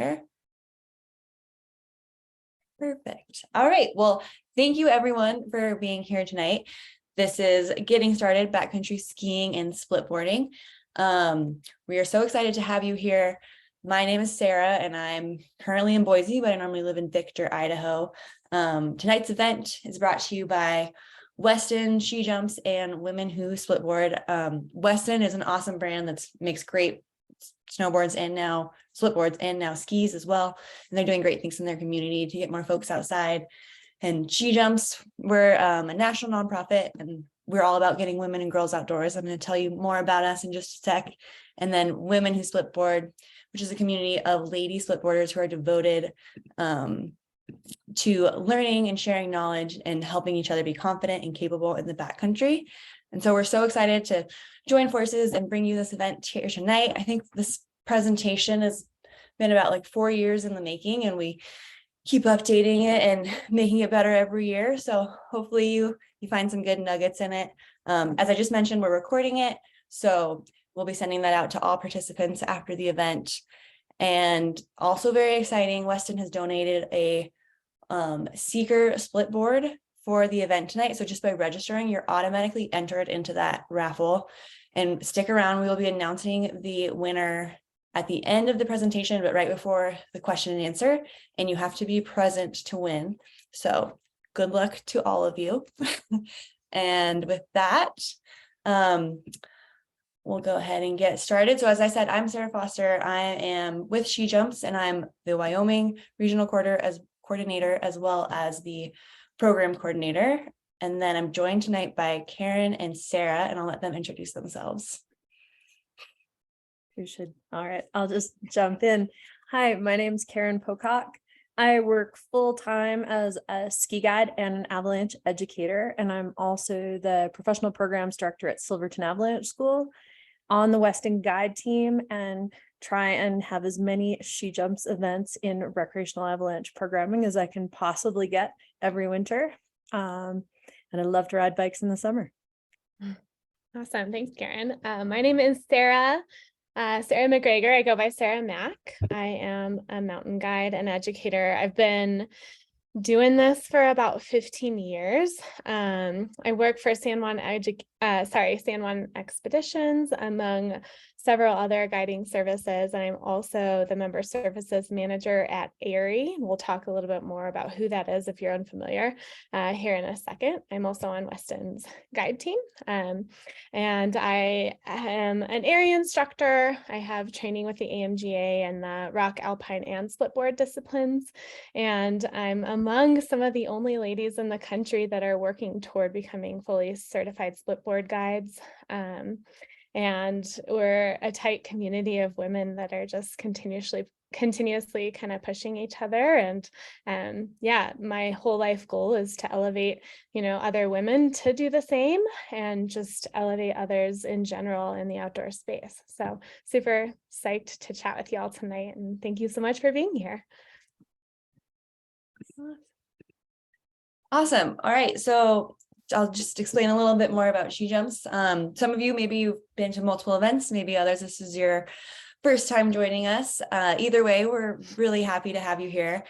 share? Perfect. All right. Well, thank you everyone for being here tonight. This is Getting Started Backcountry Skiing and Splitboarding. We are so excited to have you here. My name is Sarah and I'm currently in Boise, but I normally live in Victor, Idaho. Tonight's event is brought to you by Weston, SheJumps, and Women Who Splitboard. Weston is an awesome brand that makes great snowboards and now splitboards and now skis as well. And they're doing great things in their community to get more folks outside. And SheJumps, we're a national nonprofit and we're all about getting women and girls outdoors. I'm going to tell you more about us in just a sec. And then Women Who Splitboard, which is a community of lady splitboarders who are devoted to learning and sharing knowledge and helping each other be confident and capable in the backcountry. And so we're so excited to join forces and bring you this event here tonight. I think this presentation has been about like 4 years in the making, and we keep updating it and making it better every year. So hopefully you find some good nuggets in it. As I just mentioned, we're recording it, so we'll be sending that out to all participants after the event. And also very exciting, Weston has donated a Seeker Splitboard for the event tonight. So just by registering, you're automatically entered into that raffle. And stick around, we will be announcing the winner at the end of the presentation, but right before the question and answer, and you have to be present to win. So good luck to all of you. And with that, we'll go ahead and get started. So as I said, I'm Sarah Foster. I am with SheJumps, and I'm the Wyoming Regional Coordinator as well as the Program Coordinator. And then I'm joined tonight by Karen and Sarah, and I'll let them introduce themselves. You should. All right, I'll just jump in. Hi, my name's Karen Pocock. I work full-time as a ski guide and an avalanche educator, and I'm also the professional programs director at Silverton Avalanche School on the Weston Guide team, and try and have as many SheJumps events in recreational avalanche programming as I can possibly get every winter. And I love to ride bikes in the summer. Awesome. Thanks, Karen. My name is Sarah McGregor. I go by Sarah Mack. I am a mountain guide and educator. I've been doing this for about 15 years. I work for San Juan Expeditions, among several other guiding services. And I'm also the member services manager at ARI. We'll talk a little bit more about who that is if you're unfamiliar here in a second. I'm also on Weston's guide team. And I am an ARI instructor. I have training with the AMGA and the rock, alpine, and splitboard disciplines. And I'm among some of the only ladies in the country that are working toward becoming fully certified splitboard guides. And we're a tight community of women that are just continuously kind of pushing each other. And yeah, my whole life goal is to elevate, other women to do the same and just elevate others in general in the outdoor space. So super psyched to chat with y'all tonight. And thank you so much for being here. Awesome. All right. So I'll just explain a little bit more about SheJumps. Some of you, maybe you've been to multiple events, maybe others, this is your first time joining us. Either way, we're really happy to have you here.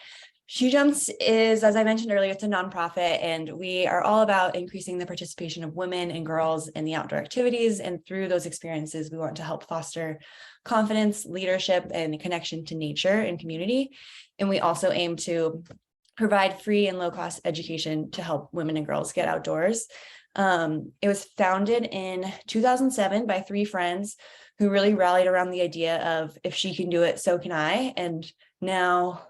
SheJumps is, as I mentioned earlier, it's a nonprofit, and we are all about increasing the participation of women and girls in the outdoor activities. And through those experiences, we want to help foster confidence, leadership, and connection to nature and community. And we also aim to provide free and low-cost education to help women and girls get outdoors. It was founded in 2007 by 3 friends who really rallied around the idea of, if she can do it, so can I. And now,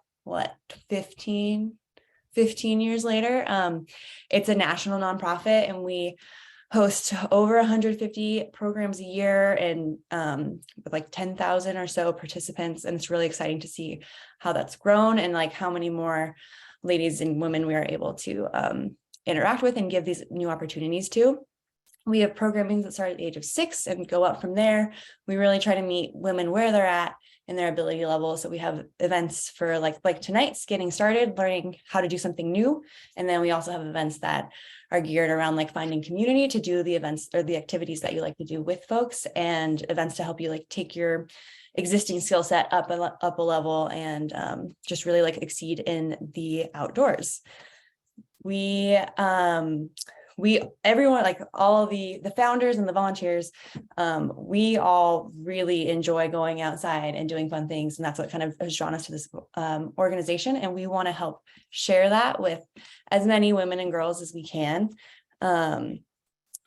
15 years later, it's a national nonprofit, and we host over 150 programs a year and with like 10,000 or so participants. And it's really exciting to see how that's grown and like how many more ladies and women we are able to interact with and give these new opportunities to. We have programming that start at the age of 6 and go up from there. We really try to meet women where they're at in their ability level. So we have events for like tonight's getting started, learning how to do something new. And then we also have events that are geared around like finding community to do the events or the activities that you like to do with folks, and events to help you like take your existing skill set up a level and just really like exceed in the outdoors. Everyone, like all the founders and the volunteers, we all really enjoy going outside and doing fun things, and that's what kind of has drawn us to this organization. And we want to help share that with as many women and girls as we can.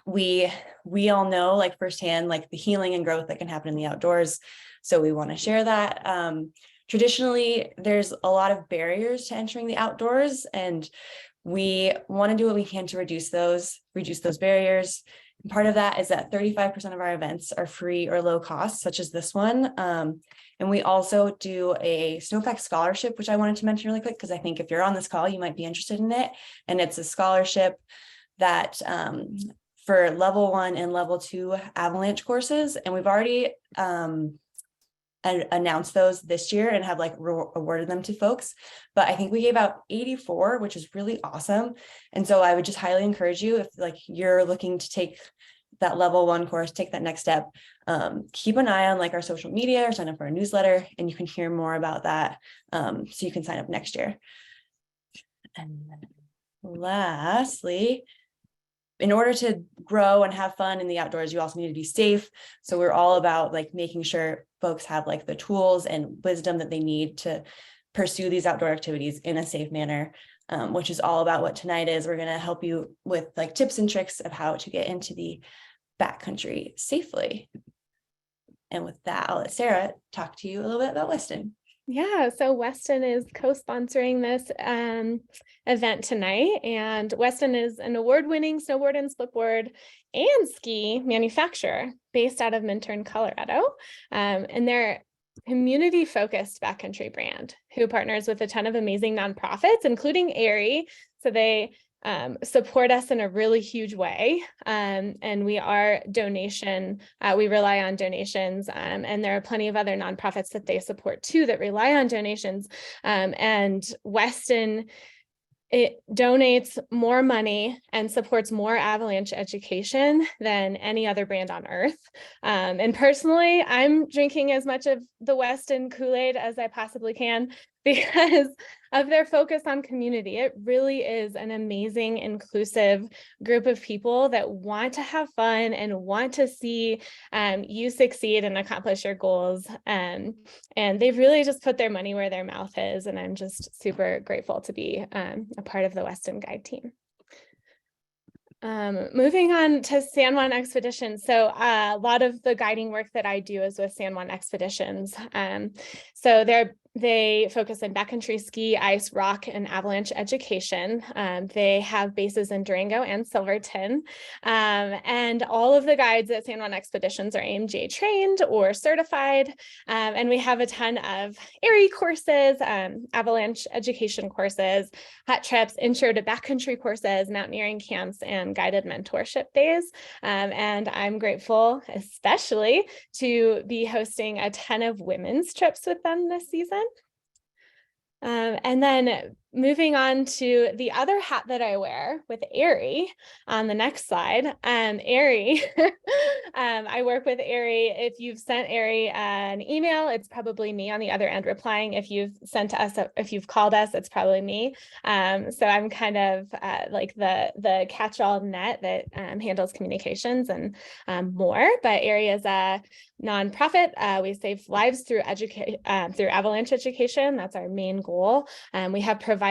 We all know like firsthand like the healing and growth that can happen in the outdoors, so we want to share that. Traditionally, there's a lot of barriers to entering the outdoors, and we want to do what we can to reduce those barriers. And part of that is that 35% of our events are free or low cost, such as this one. And we also do a Snowpack scholarship, which I wanted to mention really quick, because I think if you're on this call, you might be interested in it. And it's a scholarship that for level 1 and level 2 avalanche courses. And we've already and announced those this year and have like awarded them to folks. But I think we gave out 84, which is really awesome. And so I would just highly encourage you, if like you're looking to take that level 1 course, take that next step, keep an eye on like our social media or sign up for our newsletter, and you can hear more about that. So you can sign up next year. And then lastly, in order to grow and have fun in the outdoors, you also need to be safe. So we're all about like making sure folks have like the tools and wisdom that they need to pursue these outdoor activities in a safe manner, which is all about what tonight is. We're going to help you with like tips and tricks of how to get into the backcountry safely. And with that, I'll let Sarah talk to you a little bit about Weston. Yeah, so Weston is co-sponsoring this event tonight, and Weston is an award-winning snowboard and splitboard and ski manufacturer based out of Minturn, Colorado, and they're community-focused backcountry brand who partners with a ton of amazing nonprofits, including AERI. So they support us in a really huge way. And we are we rely on donations, and there are plenty of other nonprofits that they support too that rely on donations. And Weston, it donates more money and supports more avalanche education than any other brand on earth. And personally, I'm drinking as much of the Weston Kool-Aid as I possibly can because of their focus on community. It really is an amazing, inclusive group of people that want to have fun and want to see you succeed and accomplish your goals. And they've really just put their money where their mouth is. And I'm just super grateful to be a part of the Weston Guide team. Moving on to San Juan Expeditions. So a lot of the guiding work that I do is with San Juan Expeditions. So they focus on backcountry ski, ice, rock, and avalanche education. They have bases in Durango and Silverton. And all of the guides at San Juan Expeditions are AMGA trained or certified. And we have a ton of AERI courses, avalanche education courses, hot trips, intro to backcountry courses, mountaineering camps, and guided mentorship days. And I'm grateful, especially, to be hosting a ton of women's trips with them this season. And then moving on to the other hat that I wear with AERI on the next slide. AERI, I work with AERI. If you've sent AERI an email, it's probably me on the other end replying. If you've if you've called us, it's probably me. So I'm kind of like the catch-all net that handles communications and more. But AERI is a nonprofit. We save lives through avalanche education. That's our main goal. We have providers.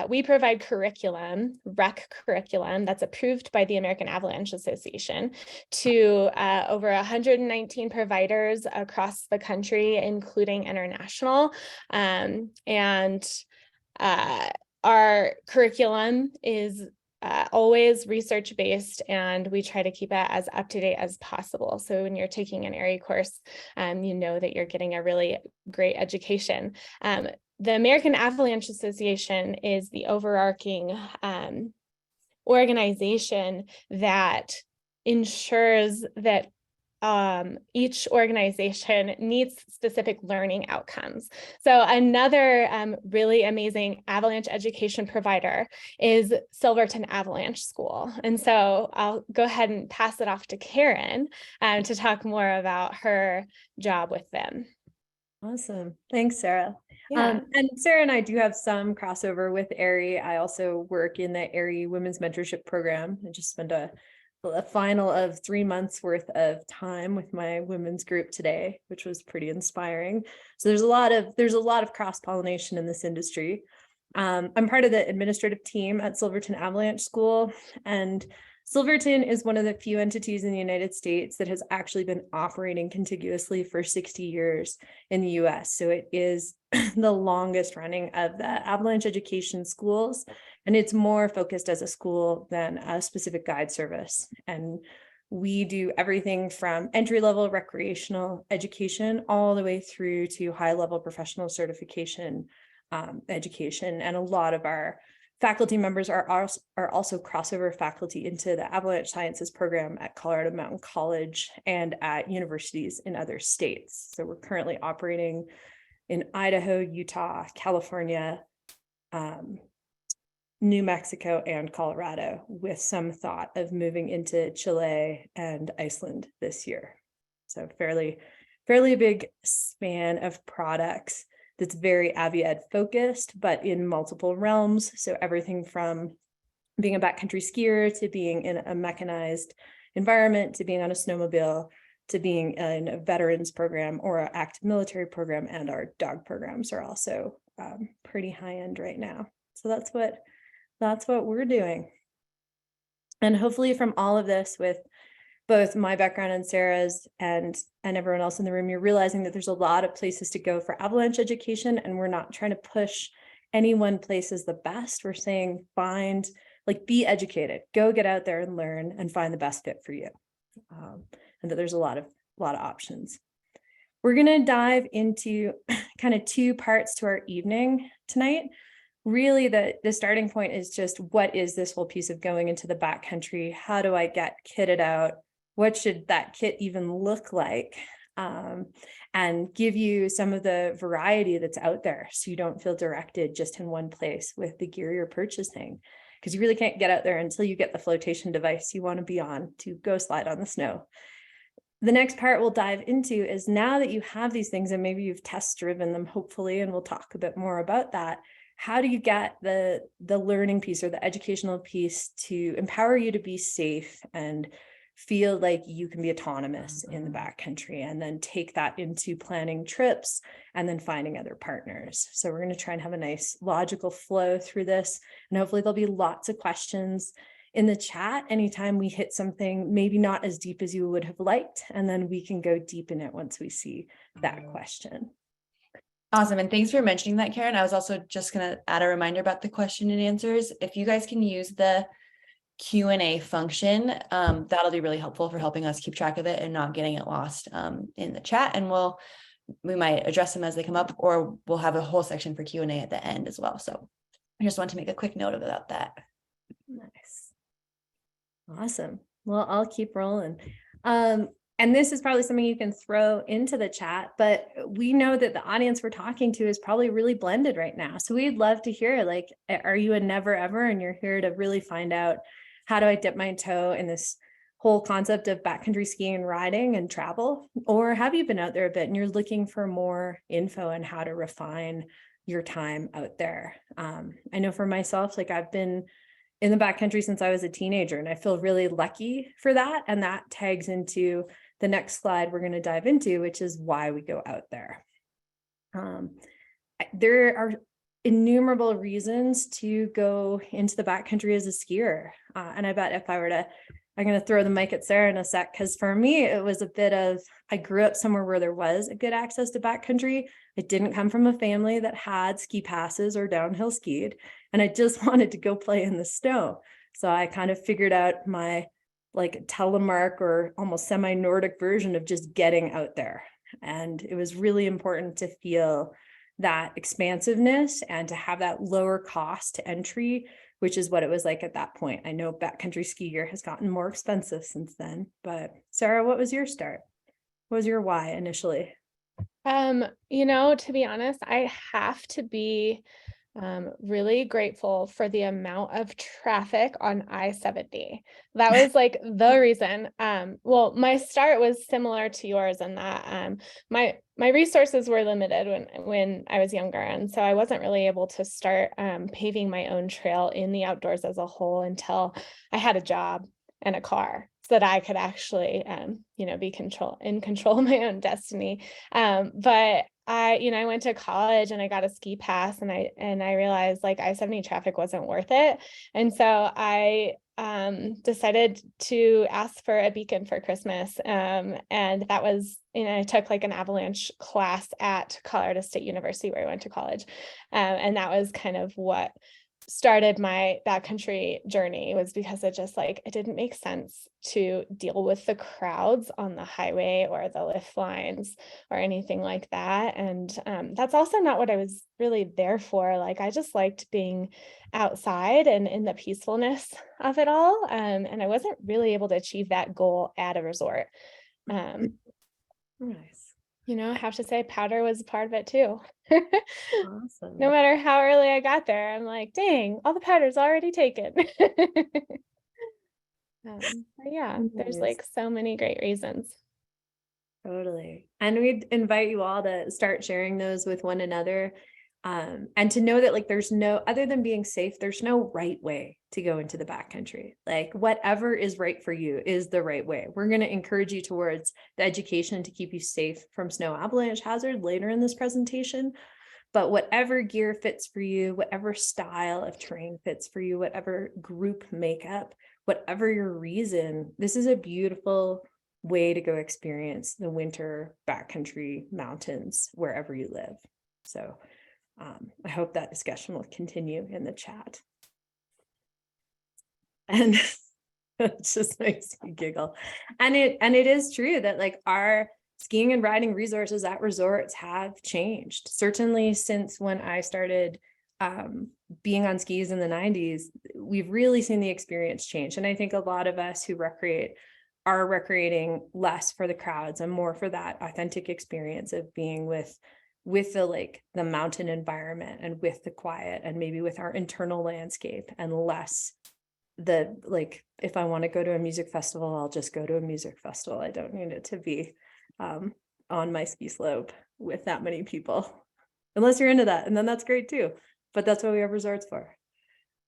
We provide curriculum, rec curriculum, that's approved by the American Avalanche Association to over 119 providers across the country, including international. And our curriculum is always research-based, and we try to keep it as up-to-date as possible. So when you're taking an AERI course, you know that you're getting a really great education. The American Avalanche Association is the overarching organization that ensures that each organization needs specific learning outcomes. So another really amazing avalanche education provider is Silverton Avalanche School. And so I'll go ahead and pass it off to Karen to talk more about her job with them. Awesome. Thanks, Sarah. Yeah. And Sarah and I do have some crossover with AIRI. I also work in the AIRI Women's Mentorship Program. I just spent a final of 3 months worth of time with my women's group today, which was pretty inspiring. So there's a lot of cross-pollination in this industry. I'm part of the administrative team at Silverton Avalanche School, and Silverton is one of the few entities in the United States that has actually been operating contiguously for 60 years in the US. So it is the longest running of the avalanche education schools, and it's more focused as a school than a specific guide service. And we do everything from entry-level recreational education all the way through to high-level professional certification education. And a lot of our faculty members are also crossover faculty into the Avalanche Sciences program at Colorado Mountain College and at universities in other states. So we're currently operating in Idaho, Utah, California, New Mexico, and Colorado, with some thought of moving into Chile and Iceland this year. So fairly big span of products that's very AviEd focused, but in multiple realms. So everything from being a backcountry skier to being in a mechanized environment, to being on a snowmobile, to being in a veterans program or an active military program, and our dog programs are also pretty high end right now. So that's what we're doing. And hopefully from all of this, with both my background and Sarah's and everyone else in the room, you're realizing that there's a lot of places to go for avalanche education, and we're not trying to push any one place as the best. We're saying be educated, go get out there and learn and find the best fit for you. And that there's a lot of options. We're going to dive into kind of two parts to our evening tonight. Really, the starting point is just, what is this whole piece of going into the backcountry? How do I get kitted out? What should that kit even look like? And give you some of the variety that's out there, so you don't feel directed just in one place with the gear you're purchasing, because you really can't get out there until you get the flotation device you want to be on to go slide on the snow. The next part we'll dive into is, now that you have these things and maybe you've test driven them, hopefully, and we'll talk a bit more about that, how do you get the learning piece or the educational piece to empower you to be safe and feel like you can be autonomous in the backcountry, and then take that into planning trips and then finding other partners. So we're going to try and have a nice logical flow through this, and hopefully there'll be lots of questions in the chat anytime we hit something maybe not as deep as you would have liked, and then we can go deep in it once we see that question. Awesome. And thanks for mentioning that, Karen. I was also just going to add a reminder about the question and answers. If you guys can use the Q&A function, that'll be really helpful for helping us keep track of it and not getting it lost in the chat. And we might address them as they come up, or we'll have a whole section for Q&A at the end as well. So I just want to make a quick note about that. Nice. Awesome. Well, I'll keep rolling. And this is probably something you can throw into the chat, but we know that the audience we're talking to is probably really blended right now. So we'd love to hear, like, are you a never ever and you're here to really find out, how do I dip my toe in this whole concept of backcountry skiing and riding and travel? Or have you been out there a bit and you're looking for more info on how to refine your time out there? I know for myself, like, I've been in the backcountry since I was a teenager, and I feel really lucky for that. And that tags into the next slide we're going to dive into, which is why we go out there. There are innumerable reasons to go into the backcountry as a skier. And I bet if I were to, I'm going to throw the mic at Sarah in a sec, because for me, it was a bit of, I grew up somewhere where there was a good access to backcountry. I didn't come from a family that had ski passes or downhill skied, and I just wanted to go play in the snow. So I kind of figured out my like telemark or almost semi-Nordic version of just getting out there. And it was really important to feel that expansiveness and to have that lower cost to entry which is what it was like at that point. I know backcountry ski gear has gotten more expensive since then, but Sarah, what was your start? What was your why initially? To be honest, I have to be really grateful for the amount of traffic on I-70. That was like the reason. Well, my start was similar to yours in that my resources were limited when I was younger, and so I wasn't really able to start paving my own trail in the outdoors as a whole until I had a job and a car, so that I could actually be in control of my own destiny. But I went to college and I got a ski pass, and I realized like I-70 traffic wasn't worth it. And so I decided to ask for a beacon for Christmas. And that was, I took like an avalanche class at Colorado State University where I went to college. And that was kind of what started my backcountry journey, was because it didn't make sense to deal with the crowds on the highway or the lift lines or anything like that. And that's also not what I was really there for. Like, I just liked being outside and in the peacefulness of it all. And I wasn't really able to achieve that goal at a resort. Nice. I have to say powder was a part of it too. Awesome. No matter how early I got there, I'm like, dang, all the powder's already taken. Yeah, there's like so many great reasons. Totally. And we'd invite you all to start sharing those with one another. And to know that like there's no, other than being safe, there's no right way to go into the backcountry. Like whatever is right for you is the right way. We're going to encourage you towards the education to keep you safe from snow avalanche hazard later in this presentation. But whatever gear fits for you, whatever style of terrain fits for you, whatever group makeup, whatever your reason, this is a beautiful way to go experience the winter backcountry mountains wherever you live. So I hope that discussion will continue in the chat. And it just makes me giggle. And it is true that like our skiing and riding resources at resorts have changed. Certainly since when I started being on skis in the 90s, we've really seen the experience change. And I think a lot of us who recreate are recreating less for the crowds and more for that authentic experience of being with the mountain environment and with the quiet and maybe with our internal landscape, and less the like, if I want to go to a music festival, I'll just go to a music festival. I don't need it to be on my ski slope with that many people, unless you're into that. And then that's great too. But that's what we have resorts for.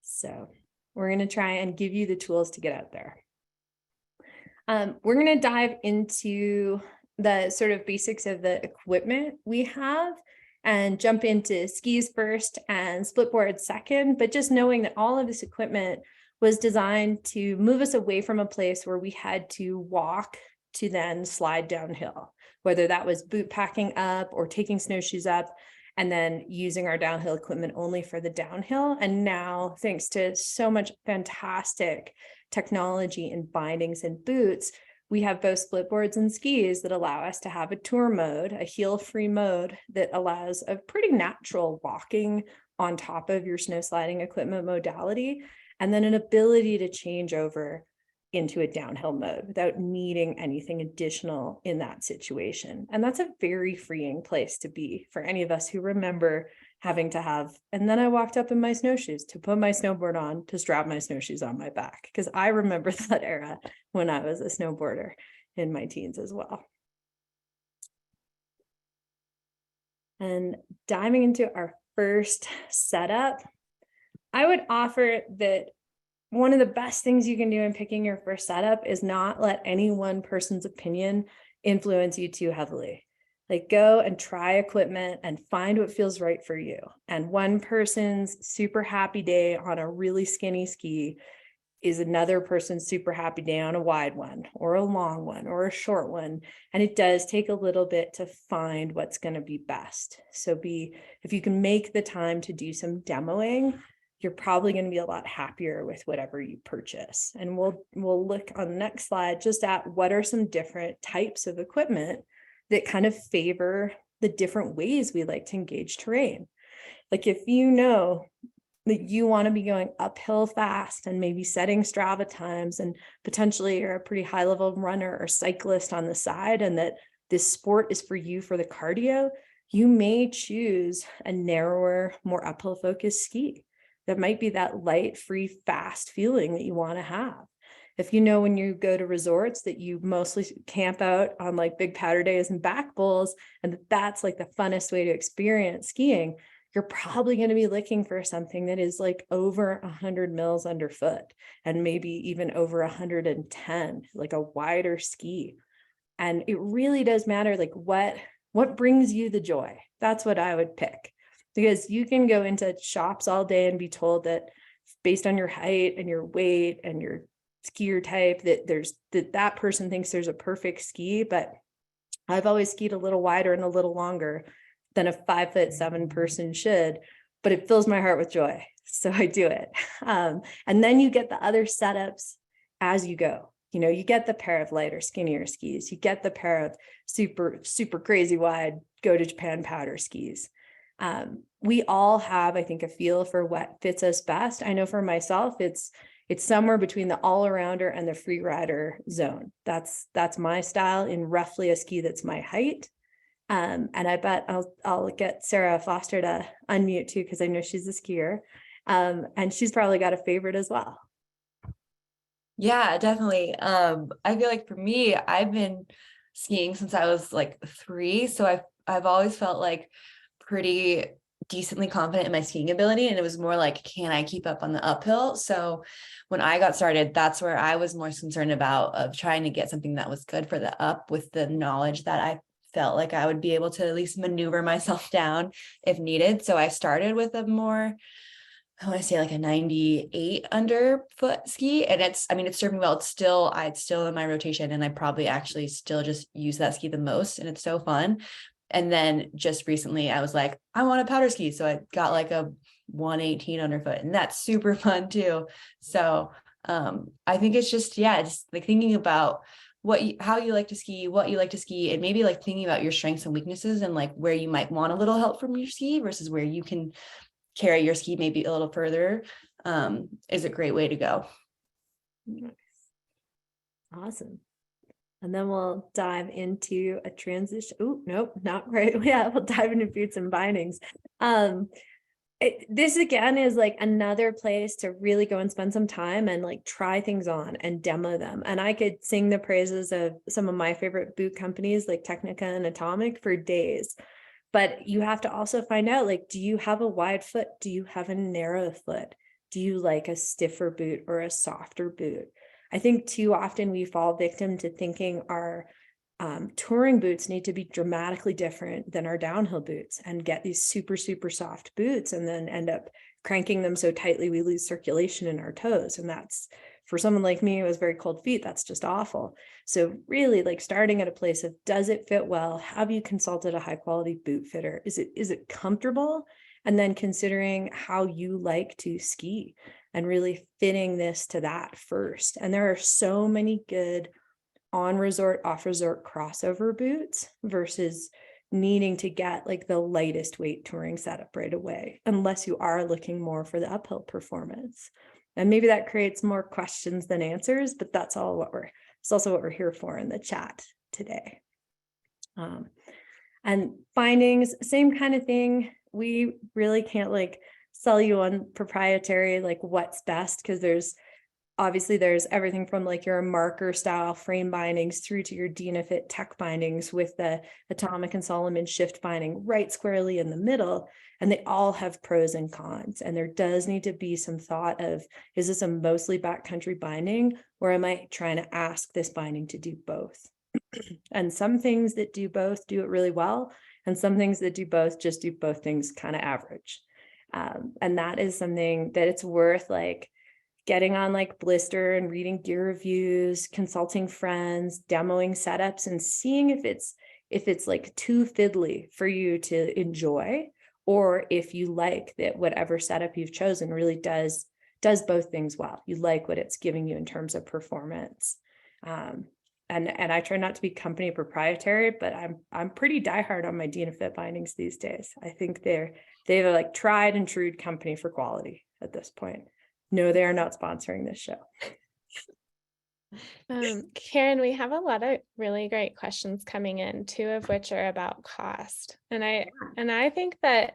So we're going to try and give you the tools to get out there. We're going to dive into the sort of basics of the equipment we have and jump into skis first and splitboard second, but just knowing that all of this equipment was designed to move us away from a place where we had to walk to then slide downhill, whether that was boot packing up or taking snowshoes up and then using our downhill equipment only for the downhill. And now, thanks to so much fantastic technology in bindings and boots, we have both splitboards and skis that allow us to have a tour mode, a heel-free mode that allows a pretty natural walking on top of your snow sliding equipment modality, and then an ability to change over into a downhill mode without needing anything additional in that situation. And that's a very freeing place to be for any of us who remember having to have, and then I walked up in my snowshoes to put my snowboard on, to strap my snowshoes on my back, because I remember that era when I was a snowboarder in my teens as well. And diving into our first setup, I would offer that one of the best things you can do in picking your first setup is not let any one person's opinion influence you too heavily. Like, go and try equipment and find what feels right for you. And one person's super happy day on a really skinny ski is another person's super happy day on a wide one or a long one or a short one. And it does take a little bit to find what's going to be best. So if you can make the time to do some demoing, you're probably going to be a lot happier with whatever you purchase. And we'll look on the next slide just at what are some different types of equipment that kind of favor the different ways we like to engage terrain. Like, if you know that you want to be going uphill fast and maybe setting Strava times, and potentially you're a pretty high level runner or cyclist on the side, and that this sport is for you for the cardio, you may choose a narrower, more uphill focused ski. That might be that light, free, fast feeling that you want to have. If you know when you go to resorts that you mostly camp out on like big powder days and back bowls, and that's like the funnest way to experience skiing, you're probably going to be looking for something that is like over 100 mils underfoot and maybe even over 110, like a wider ski. And it really does matter, like what brings you the joy. That's what I would pick, because you can go into shops all day and be told that based on your height and your weight and your skier type, that person thinks there's a perfect ski. But I've always skied a little wider and a little longer than a 5'7" person should, but it fills my heart with joy. So I do it. And then you get the other setups as you go. You get the pair of lighter, skinnier skis. You get the pair of super, super crazy wide, go to Japan powder skis. We all have, I think, a feel for what fits us best. I know for myself, it's somewhere between the all-arounder and the free rider zone. That's my style in roughly a ski that's my height. And I bet I'll get Sarah Foster to unmute too, because I know she's a skier. And she's probably got a favorite as well. Yeah, definitely. I feel like for me, I've been skiing since I was like 3. So I've always felt like pretty decently confident in my skiing ability. And it was more like, can I keep up on the uphill? So when I got started, that's where I was more concerned about, of trying to get something that was good for the up, with the knowledge that I felt like I would be able to at least maneuver myself down if needed. So I started with a more, I want to say like a 98 underfoot ski. And it's served me well. It's still in my rotation, and I probably actually still just use that ski the most. And it's so fun. And then just recently I was like, I want a powder ski. So I got like a 118 underfoot, and that's super fun too. So I think it's just like thinking about how you like to ski, what you like to ski, and maybe like thinking about your strengths and weaknesses, and like where you might want a little help from your ski versus where you can carry your ski maybe a little further, is a great way to go. Nice. Awesome. And then we'll dive into a transition. Oh, nope, not right. Yeah, we'll dive into boots and bindings. This again is like another place to really go and spend some time and like try things on and demo them. And I could sing the praises of some of my favorite boot companies like Technica and Atomic for days. But you have to also find out, like, do you have a wide foot? Do you have a narrow foot? Do you like a stiffer boot or a softer boot? I think too often we fall victim to thinking our touring boots need to be dramatically different than our downhill boots, and get these super, super soft boots and then end up cranking them so tightly we lose circulation in our toes. And that's, for someone like me who has very cold feet, that's just awful. So really, like, starting at a place of, does it fit well? Have you consulted a high quality boot fitter? Is it comfortable? And then considering how you like to ski and really fitting this to that first. And there are so many good on resort, off resort crossover boots versus needing to get like the lightest weight touring setup right away, unless you are looking more for the uphill performance. And maybe that creates more questions than answers, but it's also what we're here for in the chat today. And bindings, same kind of thing. We really can't like sell you on proprietary, like what's best, because there's everything from like your marker style frame bindings through to your Dynafit tech bindings with the Atomic and Solomon shift binding right squarely in the middle. And they all have pros and cons. And there does need to be some thought of, is this a mostly backcountry binding, or am I trying to ask this binding to do both? And some things that do both do it really well. And some things that do both just do both things kind of average. And that is something that it's worth like getting on like Blister and reading gear reviews, consulting friends, demoing setups, and seeing if it's like too fiddly for you to enjoy, or if you like that whatever setup you've chosen really does both things well. You like what it's giving you in terms of performance. And I try not to be company proprietary, but I'm pretty diehard on my Dynafit bindings these days. I think they've like tried and true company for quality. at this point. No, they are not sponsoring this show. Karen, we have a lot of really great questions coming in, 2 of which are about cost. And I think that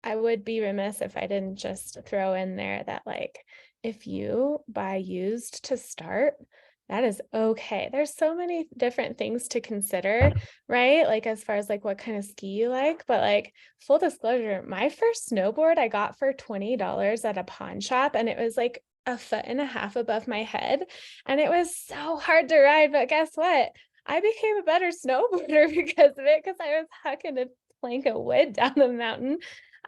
I would be remiss if I didn't just throw in there that, like, if you buy used to start, that is okay. There's so many different things to consider, right? Like, as far as like what kind of ski you like, but like, full disclosure, my first snowboard I got for $20 at a pawn shop, and it was like 1.5 feet above my head, and it was so hard to ride. But guess what? I became a better snowboarder because of it, because I was hucking a plank of wood down the mountain.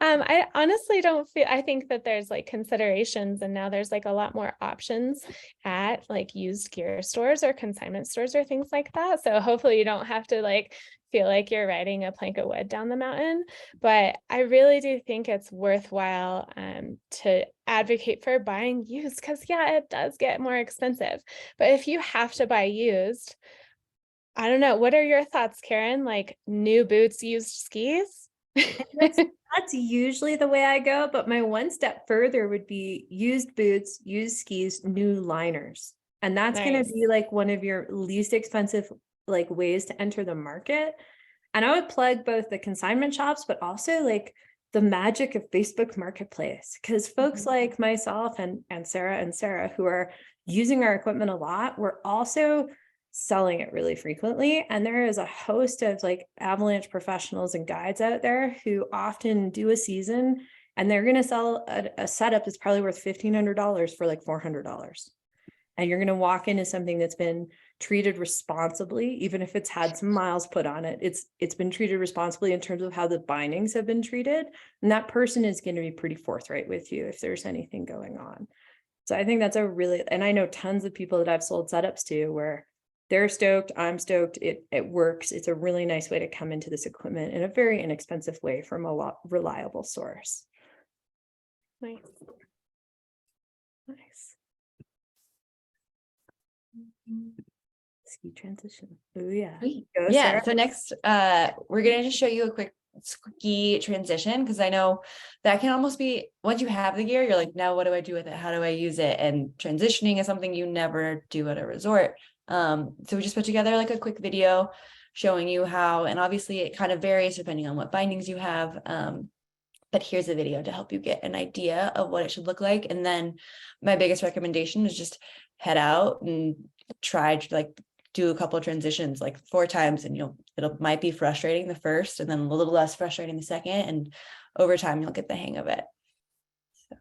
I honestly don't feel, I think that there's like considerations, and now there's like a lot more options at like used gear stores or consignment stores or things like that. So hopefully you don't have to like feel like you're riding a plank of wood down the mountain. But I really do think it's worthwhile to advocate for buying used, because yeah, it does get more expensive. But if you have to buy used, I don't know. What are your thoughts, Karen? Like new boots, used skis? That's usually the way I go, but my one step further would be used boots, used skis, new liners. And that's going to be like one of your least expensive like ways to enter the market. And I would plug both the consignment shops, but also like the magic of Facebook Marketplace, because folks like myself and Sarah, who are using our equipment a lot, we're also selling it really frequently. And there is a host of like avalanche professionals and guides out there who often do a season, and they're going to sell a setup that's probably worth $1,500 for like $400. And you're going to walk into something that's been treated responsibly, even if it's had some miles put on it. It's been treated responsibly in terms of how the bindings have been treated. And that person is going to be pretty forthright with you if there's anything going on. So I think that's a really, and I know tons of people that I've sold setups to where they're stoked, I'm stoked, it works. It's a really nice way to come into this equipment in a very inexpensive way from a reliable source. Nice. Nice. Ski transition. Oh yeah. Go, Yeah. Sarah. So next, we're gonna just show you a quick ski transition, because I know that can almost be, once you have the gear, you're like, now what do I do with it? How do I use it? And transitioning is something you never do at a resort. So we just put together like a quick video showing you how, and obviously it kind of varies depending on what bindings you have. But here's a video to help you get an idea of what it should look like. And then my biggest recommendation is just head out and try to like do a couple of transitions like 4 times, and it might be frustrating the first and then a little less frustrating the second, and over time you'll get the hang of it. So,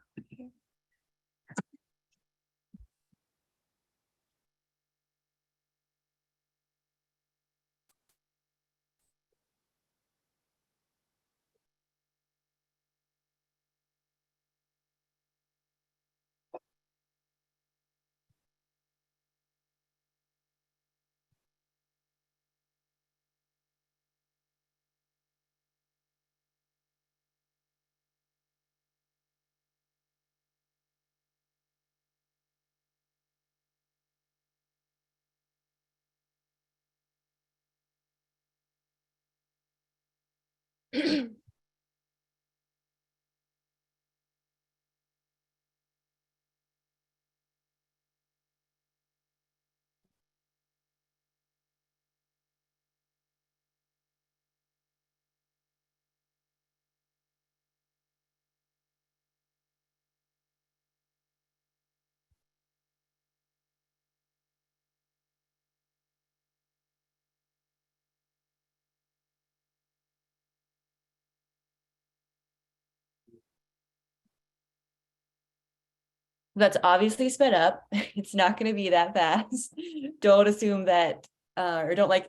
that's obviously sped up. It's not going to be that fast. Don't assume that, or don't like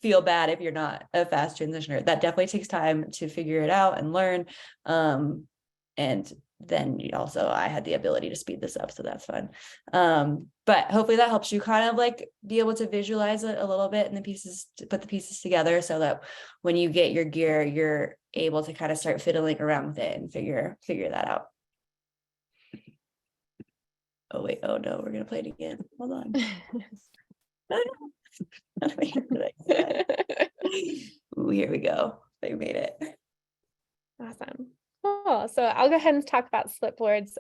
feel bad if you're not a fast transitioner. That definitely takes time to figure it out and learn. And then I had the ability to speed this up, so that's fun. But hopefully that helps you kind of like be able to visualize it a little bit, and the pieces, to put the pieces together, so that when you get your gear, you're able to kind of start fiddling around with it and figure that out. Oh wait, oh no, we're gonna play it again. Hold on. Ooh, here we go. They made it. Awesome. Cool. So I'll go ahead and talk about splitboards.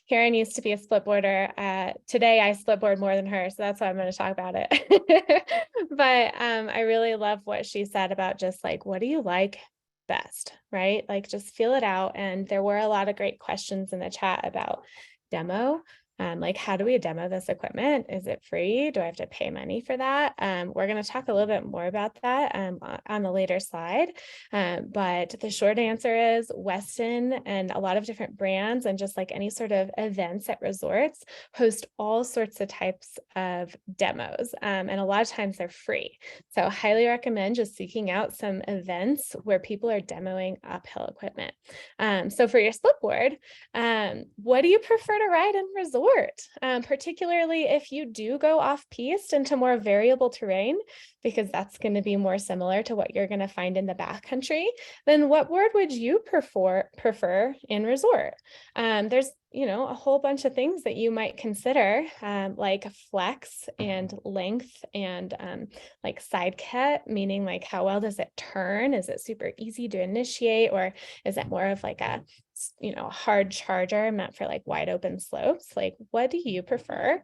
Karen used to be a splitboarder. Today I splitboard more than her, so that's why I'm going to talk about it. But I really love what she said about just like, what do you like best, right? Like just feel it out. And there were a lot of great questions in the chat about demo. Like, how do we demo this equipment? Is it free? Do I have to pay money for that? We're going to talk a little bit more about that on the later slide. But the short answer is Weston and a lot of different brands and just like any sort of events at resorts host all sorts of types of demos. And a lot of times they're free. So highly recommend just seeking out some events where people are demoing uphill equipment. So for your splitboard, what do you prefer to ride in resort? Particularly if you do go off-piste into more variable terrain, because that's going to be more similar to what you're going to find in the backcountry, then what board would you prefer in resort? There's a whole bunch of things that you might consider, like flex and length and like side cut, meaning like how well does it turn? Is it super easy to initiate, or is it more of like a hard charger meant for like wide open slopes? Like, what do you prefer?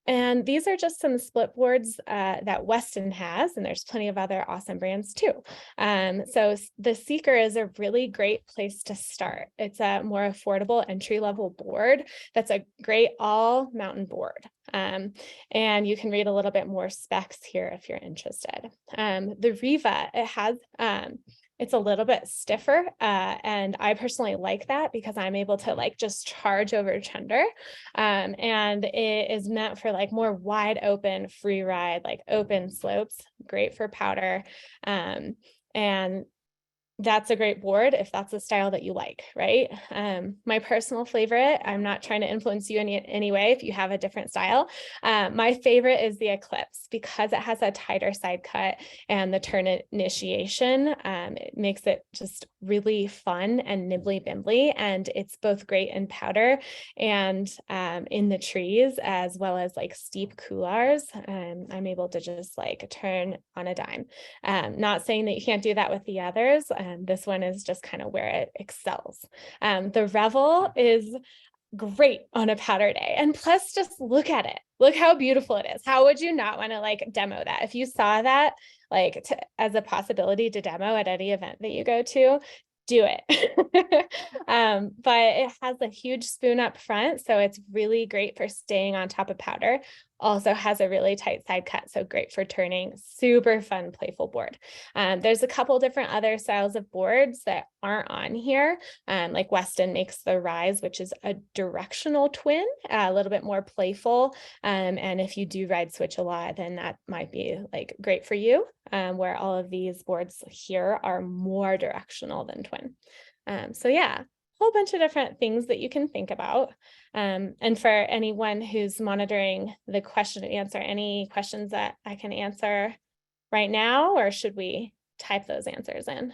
And these are just some split boards that Weston has, and there's plenty of other awesome brands too. So the Seeker is a really great place to start. It's a more affordable entry-level board that's a great all mountain board. And you can read a little bit more specs here if you're interested. The Riva, it's a little bit stiffer, and I personally like that because I'm able to like just charge over chunder, and it is meant for like more wide open free ride, like open slopes, great for powder, and that's a great board if that's the style that you like, right? My personal favorite, I'm not trying to influence you in any way if you have a different style. My favorite is the Eclipse because it has a tighter side cut and the turn initiation. It makes it just really fun and nibbly bimbly, and it's both great in powder and in the trees, as well as like steep couloirs. I'm able to just like turn on a dime. Not saying that you can't do that with the others. This one is just kind of where it excels. The Revel is great on a powder day. And plus, just look at it. Look how beautiful it is. How would you not want to like demo that? If you saw that like as a possibility to demo at any event that you go to, do it. But it has a huge spoon up front, so it's really great for staying on top of powder. Also has a really tight side cut, so great for turning. Super fun, playful board. There's a couple different other styles of boards that aren't on here. Like Weston makes the Rise, which is a directional twin, a little bit more playful. And if you do ride switch a lot, then that might be like great for you, where all of these boards here are more directional than twin. So yeah, whole bunch of different things that you can think about. And for anyone who's monitoring the question and answer, any questions that I can answer right now, or should we type those answers in?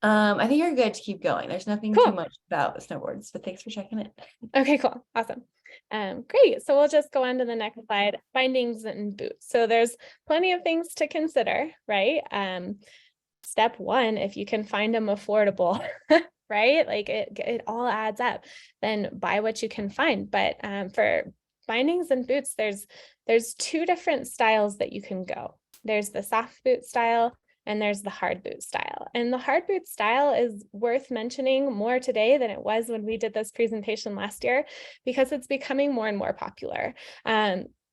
I think you're good to keep going. There's nothing Cool. too much about snowboards, but thanks for checking it. Okay, cool. Awesome. Great. So we'll just go on to the next slide, bindings and boots. So there's plenty of things to consider, right? Step one, if you can find them affordable, right? Like it all adds up, then buy what you can find. But for bindings and boots, there's two different styles that you can go. There's the soft boot style and there's the hard boot style. And the hard boot style is worth mentioning more today than it was when we did this presentation last year, because it's becoming more and more popular.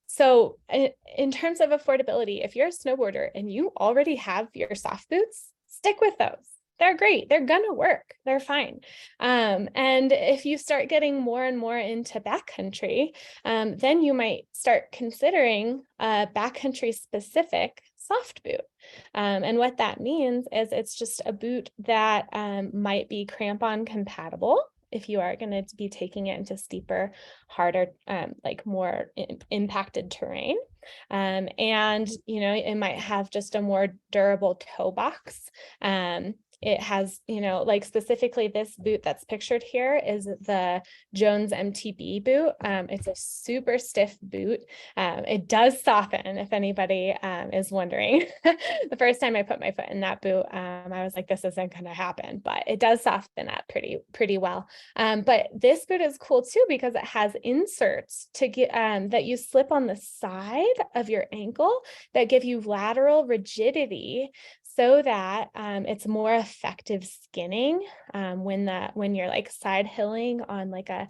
So in terms of affordability, if you're a snowboarder and you already have your soft boots, stick with those. They're great. They're gonna work. They're fine. And if you start getting more and more into backcountry, then you might start considering a backcountry specific soft boot. And what that means is it's just a boot that might be crampon compatible if you are going to be taking it into steeper, harder, like more impacted terrain. And, it might have just a more durable toe box. It has, like specifically this boot that's pictured here is the Jones MTB boot. It's a super stiff boot. It does soften, if anybody is wondering. The first time I put my foot in that boot, I was like, this isn't going to happen, but it does soften up pretty well. But this boot is cool too, because it has inserts to get that you slip on the side of your ankle that give you lateral rigidity, so that it's more effective skinning when you're like side hilling on like a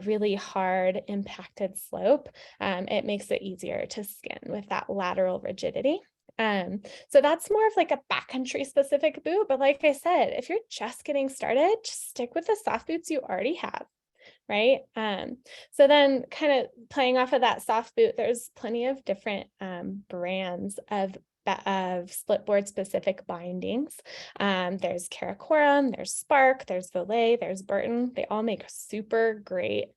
really hard impacted slope. It makes it easier to skin with that lateral rigidity. So that's more of like a backcountry specific boot. But like I said, if you're just getting started, just stick with the soft boots you already have. Right. So then kind of playing off of that soft boot, there's plenty of different brands of Splitboard specific bindings. There's Karakoram, there's Spark, there's Valet, there's Burton. They all make super great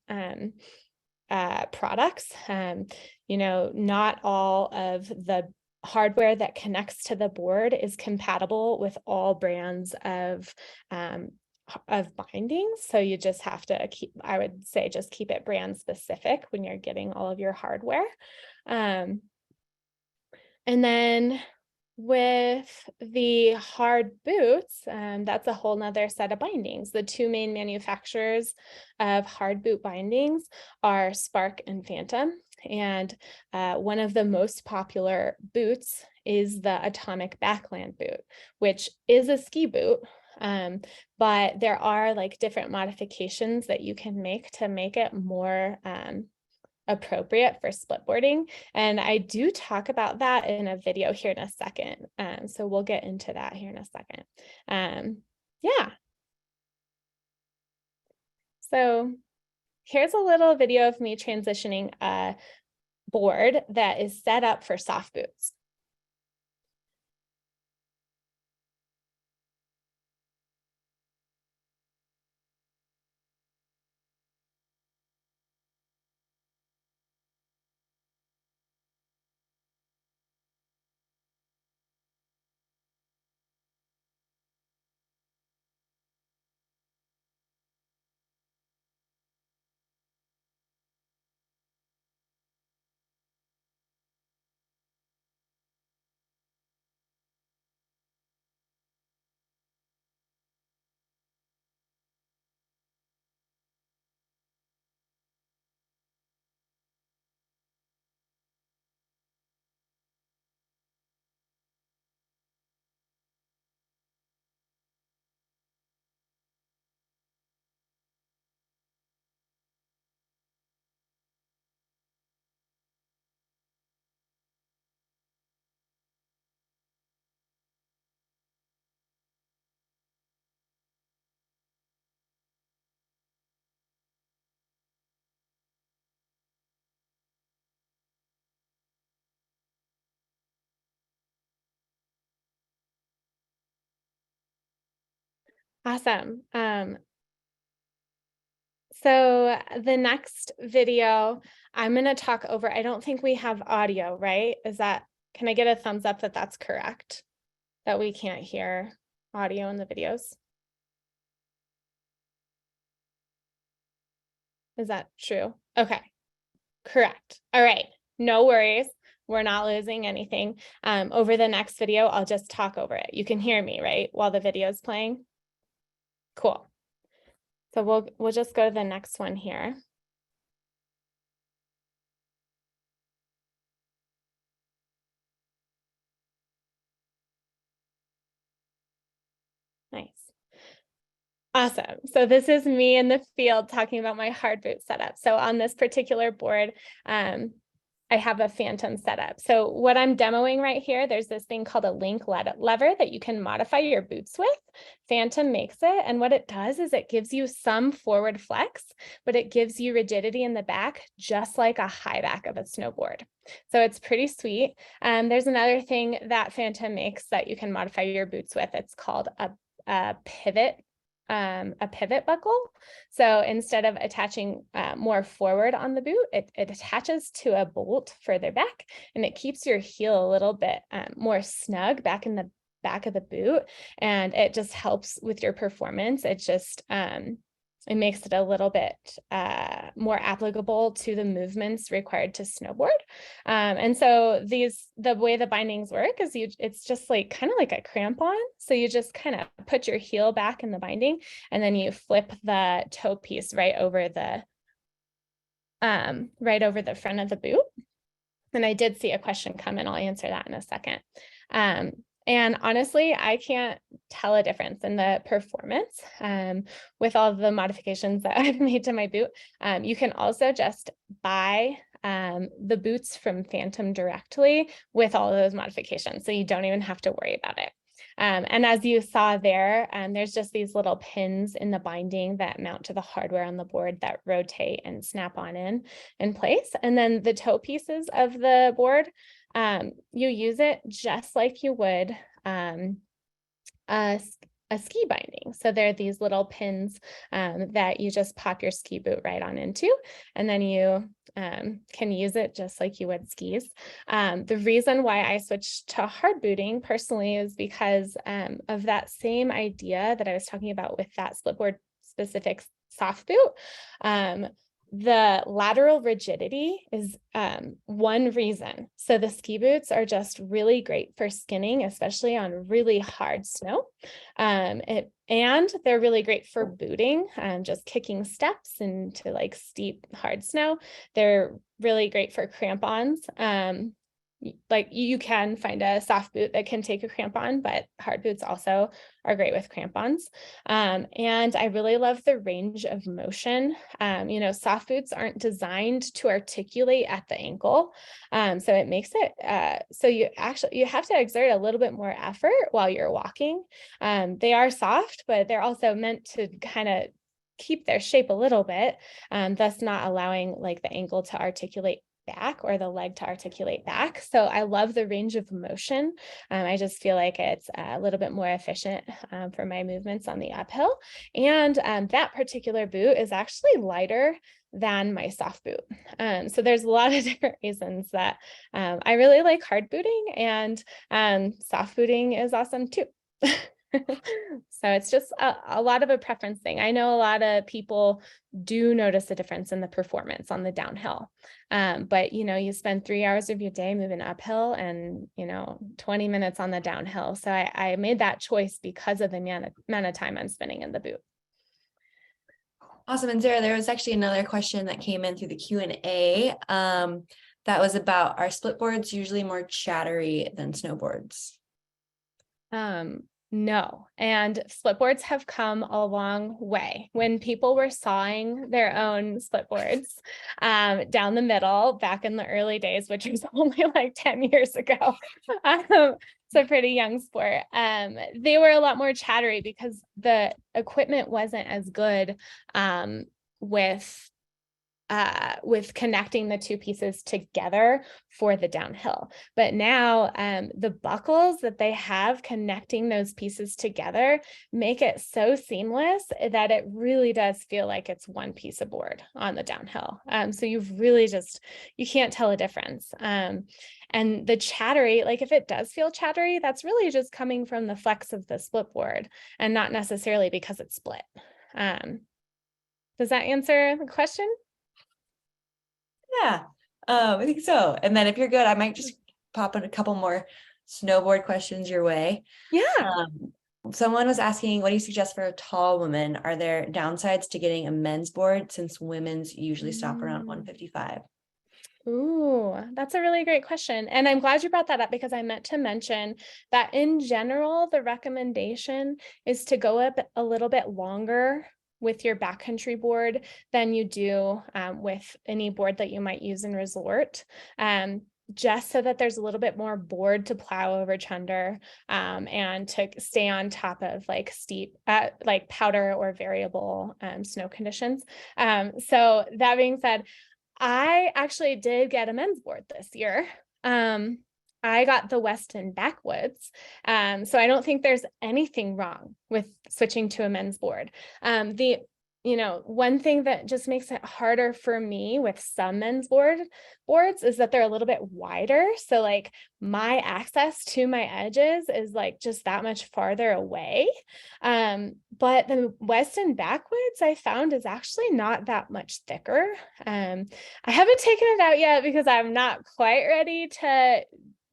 products. Not all of the hardware that connects to the board is compatible with all brands of bindings. So you just have to I would say just keep it brand specific when you're getting all of your hardware. And then with the hard boots, that's a whole nother set of bindings. The two main manufacturers of hard boot bindings are Spark and Phantom. And one of the most popular boots is the Atomic Backland boot, which is a ski boot. But there are like different modifications that you can make to make it more appropriate for splitboarding. And I do talk about that in a video here in a second. So we'll get into that here in a second. Yeah. So here's a little video of me transitioning a board that is set up for soft boots. Awesome. So the next video, I'm going to talk over, I don't think we have audio, right? Can I get a thumbs up that that's correct? That we can't hear audio in the videos? Is that true? Okay, correct. All right, no worries. We're not losing anything. Over the next video, I'll just talk over it. You can hear me, right? While the video is playing? Cool. So we'll just go to the next one here. Nice. Awesome. So this is me in the field talking about my hard boot setup. So on this particular board, I have a Phantom setup. So what I'm demoing right here, there's this thing called a link lever that you can modify your boots with. Phantom makes it. And what it does is it gives you some forward flex, but it gives you rigidity in the back, just like a high back of a snowboard. So it's pretty sweet. There's another thing that Phantom makes that you can modify your boots with. It's called a pivot buckle. So instead of attaching more forward on the boot, it attaches to a bolt further back, and it keeps your heel a little bit more snug back in the back of the boot, and it just helps with your performance. It just, it makes it a little bit more applicable to the movements required to snowboard. And so the way the bindings work is it's just like kind of like a crampon. So you just kind of put your heel back in the binding, and then you flip the toe piece right over the front of the boot. And I did see a question come in. I'll answer that in a second. And honestly, I can't tell a difference in the performance with all the modifications that I've made to my boot. You can also just buy the boots from Phantom directly with all of those modifications, so you don't even have to worry about it. And as you saw there, there's just these little pins in the binding that mount to the hardware on the board that rotate and snap on in place. And then the toe pieces of the board, you use it just like you would a ski binding. So there are these little pins that you just pop your ski boot right on into, and then you can use it just like you would skis. The reason why I switched to hard booting personally is because of that same idea that I was talking about with that Splitboard specific soft boot. The lateral rigidity is one reason. So the ski boots are just really great for skinning, especially on really hard snow. And they're really great for booting, just kicking steps into like steep, hard snow. They're really great for crampons. Like you can find a soft boot that can take a crampon, but hard boots also are great with crampons. And I really love the range of motion. Soft boots aren't designed to articulate at the ankle. So it makes it, so you have to exert a little bit more effort while you're walking. They are soft, but they're also meant to kind of keep their shape a little bit, thus not allowing like the ankle to articulate back or the leg to articulate back. So I love the range of motion. I just feel like it's a little bit more efficient for my movements on the uphill. And that particular boot is actually lighter than my soft boot. So there's a lot of different reasons that I really like hard booting, and soft booting is awesome too. So it's just a lot of a preference thing. I know a lot of people do notice a difference in the performance on the downhill. But you spend 3 hours of your day moving uphill and 20 minutes on the downhill. So I made that choice because of the amount of time I'm spending in the boot. Awesome. And Sarah, there was actually another question that came in through the Q&A that was about, are split boards usually more chattery than snowboards? No, and split boards have come a long way. When people were sawing their own split boards down the middle back in the early days, which was only like 10 years ago, it's a pretty young sport. They were a lot more chattery because the equipment wasn't as good with connecting the two pieces together for the downhill. But now the buckles that they have connecting those pieces together make it so seamless that it really does feel like it's one piece of board on the downhill. So you've really you can't tell a difference. And the chattery, like if it does feel chattery, that's really just coming from the flex of the split board and not necessarily because it's split. Does that answer the question? Yeah, I think so. And then if you're good, I might just pop in a couple more snowboard questions your way. Yeah. Someone was asking, what do you suggest for a tall woman? Are there downsides to getting a men's board since women's usually stop around 155? Ooh, that's a really great question. And I'm glad you brought that up because I meant to mention that in general, the recommendation is to go up a little bit longer with your backcountry board than you do with any board that you might use in resort, just so that there's a little bit more board to plow over chunder and to stay on top of like steep, like powder or variable snow conditions. So that being said, I actually did get a men's board this year. I got the Weston Backwoods. So I don't think there's anything wrong with switching to a men's board. one thing that just makes it harder for me with some men's boards is that they're a little bit wider. So like my access to my edges is like just that much farther away. But the Weston Backwoods I found is actually not that much thicker. I haven't taken it out yet because I'm not quite ready to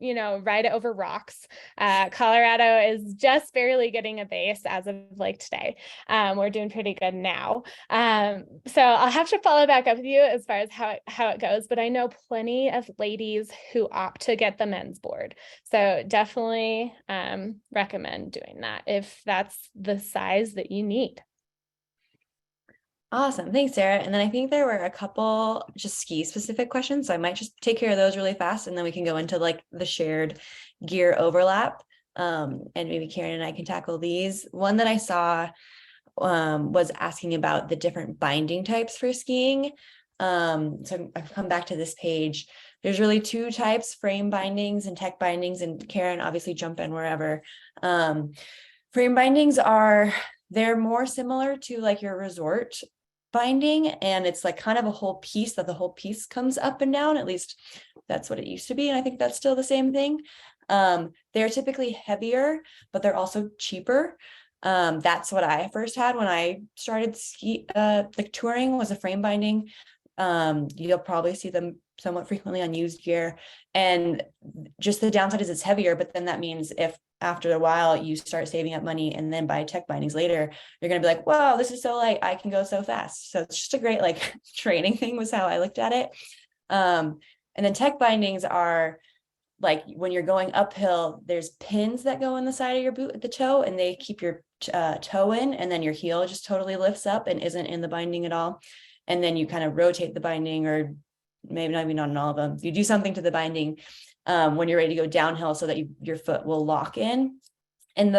ride it over rocks. Colorado is just barely getting a base as of like today. We're doing pretty good now. So I'll have to follow back up with you as far as how it goes, but I know plenty of ladies who opt to get the men's board. So definitely recommend doing that if that's the size that you need. Awesome. Thanks, Sarah. And then I think there were a couple just ski specific questions. So I might just take care of those really fast and then we can go into like the shared gear overlap. And maybe Karen and I can tackle these. One that I saw was asking about the different binding types for skiing. So I've come back to this page. There's really two types, frame bindings and tech bindings, and Karen obviously jump in wherever. Frame bindings they're more similar to like your resort binding, and it's like kind of a whole piece that the whole piece comes up and down. At least that's what it used to be, and I think that's still the same thing. They're typically heavier, but they're also cheaper. That's what I first had when I started like touring, was a frame binding. You'll probably see them somewhat frequently on used gear, and just the downside is it's heavier, but then that means if after a while you start saving up money and then buy tech bindings later, you're going to be like, wow, this is so light, I can go so fast. So it's just a great like training thing, was how I looked at it. And then tech bindings are like when you're going uphill, there's pins that go in the side of your boot at the toe, and they keep your toe in, and then your heel just totally lifts up and isn't in the binding at all. And then you kind of rotate the binding, or maybe not even on all of them. You do something to the binding when you're ready to go downhill so that your foot will lock in. And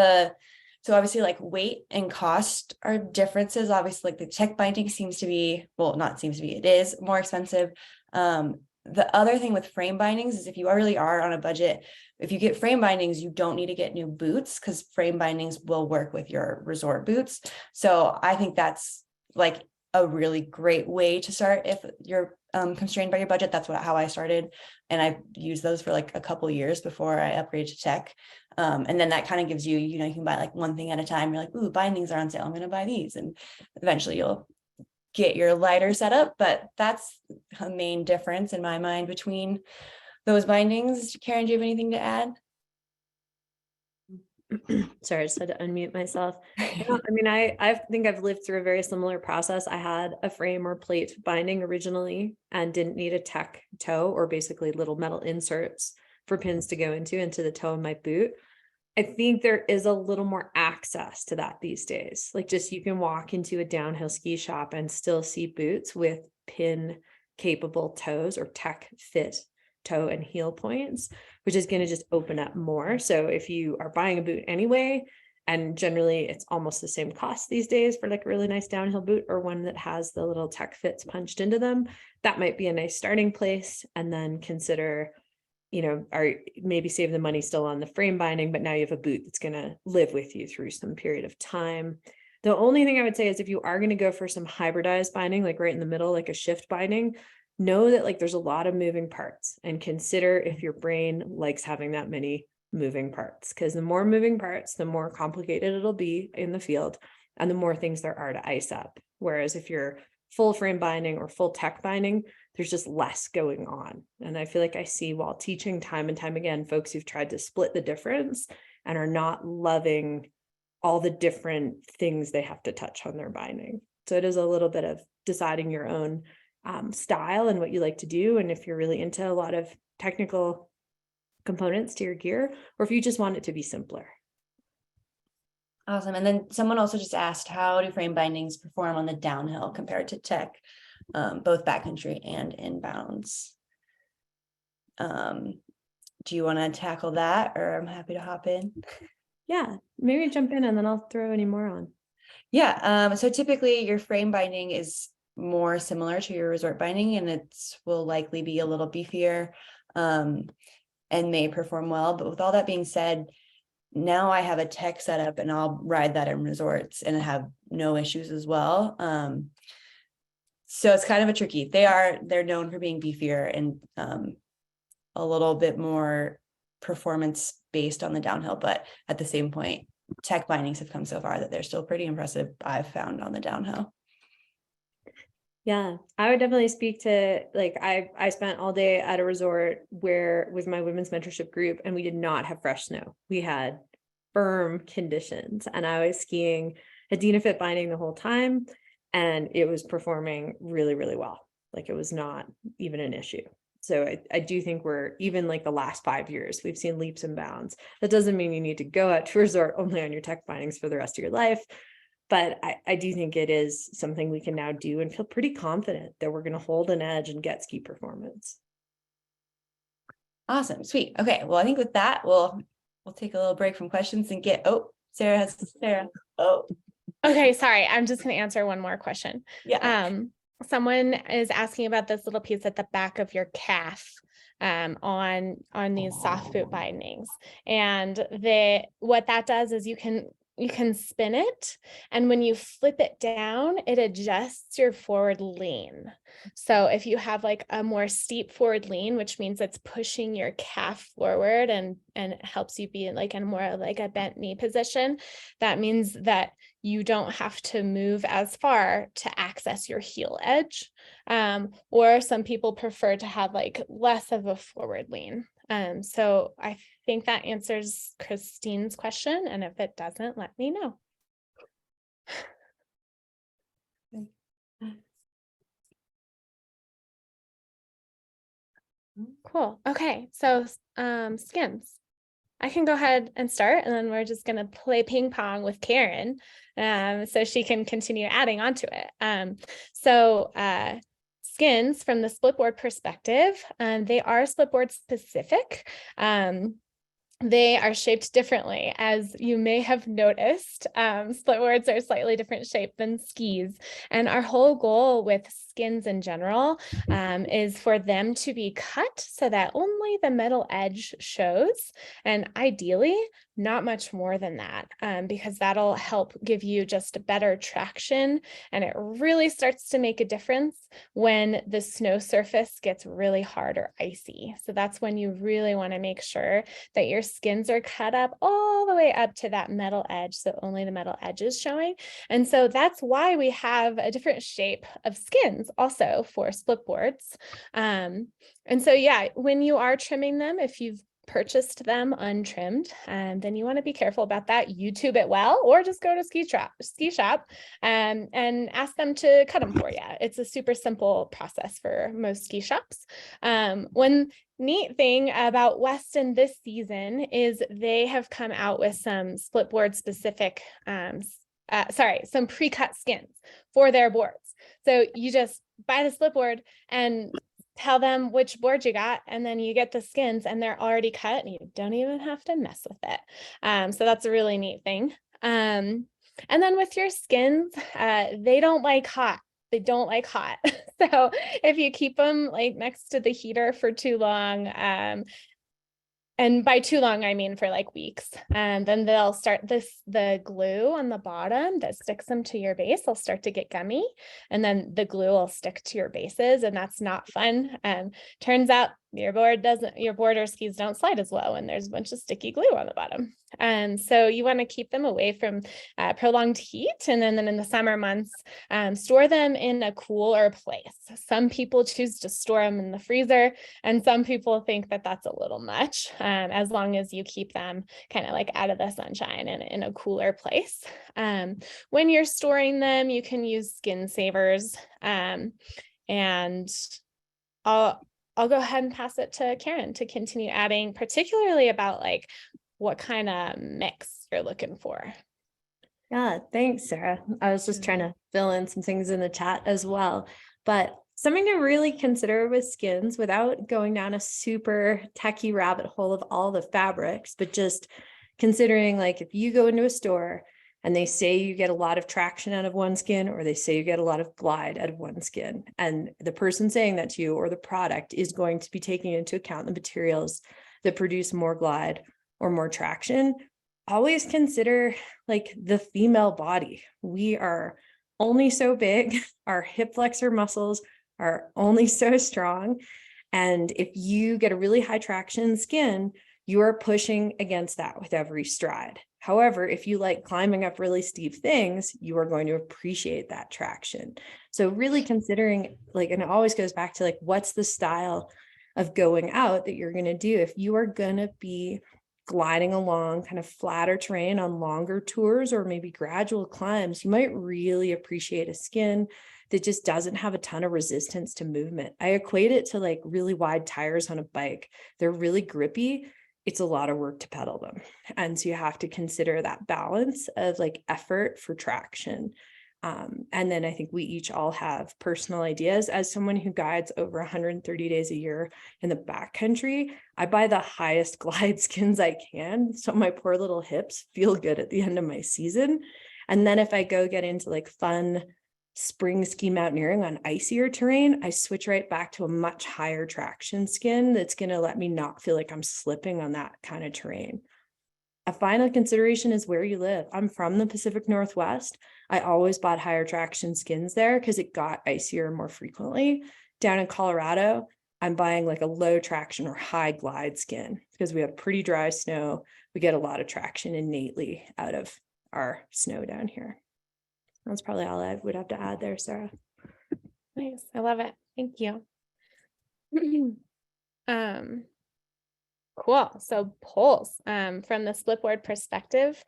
so obviously like weight and cost are differences. Obviously like the tech binding it is more expensive. The other thing with frame bindings is if you really are on a budget, if you get frame bindings, you don't need to get new boots because frame bindings will work with your resort boots. So I think that's like a really great way to start if you're constrained by your budget. That's how I started, and I used those for like a couple of years before I upgraded to tech. And then that kind of gives you, you can buy like one thing at a time. You're like, ooh, bindings are on sale, I'm going to buy these, and eventually you'll get your lighter setup. But that's a main difference in my mind between those bindings. Karen, do you have anything to add? Sorry, I just had to unmute myself. Yeah, I mean, I think I've lived through a very similar process. I had a frame or plate binding originally and didn't need a tech toe, or basically little metal inserts for pins to go into the toe of my boot. I think there is a little more access to that these days. Like just you can walk into a downhill ski shop and still see boots with pin capable toes or tech fit toe and heel points, which is going to just open up more. So if you are buying a boot anyway, and generally it's almost the same cost these days for like a really nice downhill boot or one that has the little tech fits punched into them, that might be a nice starting place. And then consider, or maybe save the money still on the frame binding, but now you have a boot that's going to live with you through some period of time. The only thing I would say is if you are going to go for some hybridized binding, like right in the middle, like a shift binding, know that like there's a lot of moving parts, and consider if your brain likes having that many moving parts, because the more moving parts, the more complicated it'll be in the field and the more things there are to ice up. Whereas if you're full frame binding or full tech binding, there's just less going on. And I feel like I see while teaching time and time again, folks who've tried to split the difference and are not loving all the different things they have to touch on their binding. So it is a little bit of deciding your own style and what you like to do. And if you're really into a lot of technical components to your gear, or if you just want it to be simpler. Awesome. And then someone also just asked, how do frame bindings perform on the downhill compared to tech, both backcountry and inbounds? Do you want to tackle that, or I'm happy to hop in? Yeah, maybe jump in and then I'll throw any more on. Yeah. So typically your frame binding is more similar to your resort binding, and it will likely be a little beefier and may perform well. But with all that being said, now I have a tech setup and I'll ride that in resorts and have no issues as well. So it's kind of a tricky. They're known for being beefier and a little bit more performance based on the downhill, but at the same point, tech bindings have come so far that they're still pretty impressive, I've found, on the downhill. Yeah, I would definitely speak to, like, I spent all day at a resort where with my women's mentorship group, and we did not have fresh snow. We had firm conditions, and I was skiing a Dynafit binding the whole time, and it was performing really, really well. Like, it was not even an issue. So I do think we're, even like the last 5 years, we've seen leaps and bounds. That doesn't mean you need to go out to a resort only on your tech bindings for the rest of your life. But I do think it is something we can now do and feel pretty confident that we're going to hold an edge and get ski performance. Awesome. Sweet. Okay. Well, I think with that, we'll take a little break from questions and Sarah. Oh, Okay, sorry. I'm just going to answer one more question. yeah. Someone is asking about this little piece at the back of your calf on these soft boot bindings. And what that does is you can spin it, and when you flip it down, it adjusts your forward lean. So if you have like a more steep forward lean, which means it's pushing your calf forward and it helps you be in like a more like a bent knee position, that means that you don't have to move as far to access your heel edge. Or some people prefer to have like less of a forward lean. So I think that answers Christine's question. And if it doesn't, let me know. Cool. Okay. So skins. I can go ahead and start, and then we're just going to play ping pong with Karen so she can continue adding onto it. Skins from the Splitboard perspective, they are Splitboard specific. They are shaped differently, as you may have noticed. Splitboards are a slightly different shape than skis. And our whole goal with skins in general is for them to be cut so that only the metal edge shows. And ideally, not much more than that, because that'll help give you just better traction. And it really starts to make a difference when the snow surface gets really hard or icy. So that's when you really want to make sure that your skins are cut up all the way up to that metal edge, so only the metal edge is showing. And so that's why we have a different shape of skins also for split boards. And so, yeah, when you are trimming them, if you've purchased them untrimmed, then you want to be careful about that. YouTube it well, or just go to ski shop and ask them to cut them for you. It's a super simple process for most ski shops. One neat thing about Weston this season is they have come out with some Splitboard specific, some pre-cut skins for their boards. So you just buy the Splitboard and tell them which board you got, and then you get the skins and they're already cut and you don't even have to mess with it. So that's a really neat thing. And then with your skins, they don't like hot. They don't like hot. So if you keep them like next to the heater for too long, and by too long, I mean for like weeks, and then they'll start the glue on the bottom that sticks them to your base will start to get gummy, and then the glue will stick to your bases, and that's not fun. Turns out your board or skis don't slide as well when there's a bunch of sticky glue on the bottom. And so you want to keep them away from prolonged heat. And then in the summer months, store them in a cooler place. Some people choose to store them in the freezer, and some people think that that's a little much, as long as you keep them kind of like out of the sunshine and in a cooler place. When you're storing them, you can use skin savers. And I'll go ahead and pass it to Karen to continue adding, particularly about like what kind of mix you're looking for. Yeah, thanks, Sarah. I was just trying to fill in some things in the chat as well. But something to really consider with skins, without going down a super techie rabbit hole of all the fabrics, but just considering, like, if you go into a store and they say you get a lot of traction out of one skin, or they say you get a lot of glide out of one skin, and the person saying that to you or the product is going to be taking into account the materials that produce more glide or more traction, always consider like the female body. We are only so big, our hip flexor muscles are only so strong. And if you get a really high traction skin, you are pushing against that with every stride. However, if you like climbing up really steep things, you are going to appreciate that traction. So really considering like, and it always goes back to like, what's the style of going out that you're going to do? If you are going to be gliding along kind of flatter terrain on longer tours or maybe gradual climbs, you might really appreciate a skin that just doesn't have a ton of resistance to movement. I equate it to like really wide tires on a bike. They're really grippy. It's a lot of work to pedal them. And so you have to consider that balance of like effort for traction. And then I think we each all have personal ideas. As someone who guides over 130 days a year in the backcountry, I buy the highest glide skins I can. So my poor little hips feel good at the end of my season. And then if I go get into like fun spring ski mountaineering on icier terrain, I switch right back to a much higher traction skin that's going to let me not feel like I'm slipping on that kind of terrain. A final consideration is where you live. I'm from the Pacific Northwest. I always bought higher traction skins there because it got icier more frequently. Down in Colorado, I'm buying like a low traction or high glide skin because we have pretty dry snow. We get a lot of traction innately out of our snow down here. That's probably all I would have to add there, Sarah. Nice. I love it. Thank you. Cool. So poles, from the splitboard perspective,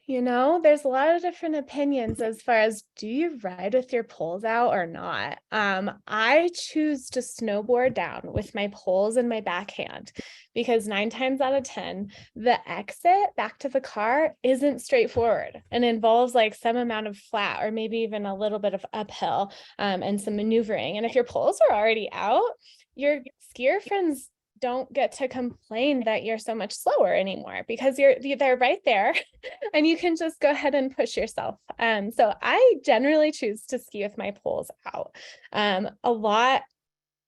there's a lot of different opinions as far as, do you ride with your poles out or not? I choose to snowboard down with my poles in my backhand because 9 times out of 10, the exit back to the car isn't straightforward and involves like some amount of flat or maybe even a little bit of uphill, and some maneuvering. And if your poles are already out, your skier friends don't get to complain that you're so much slower anymore because they're right there and you can just go ahead and push yourself. So I generally choose to ski with my poles out. A lot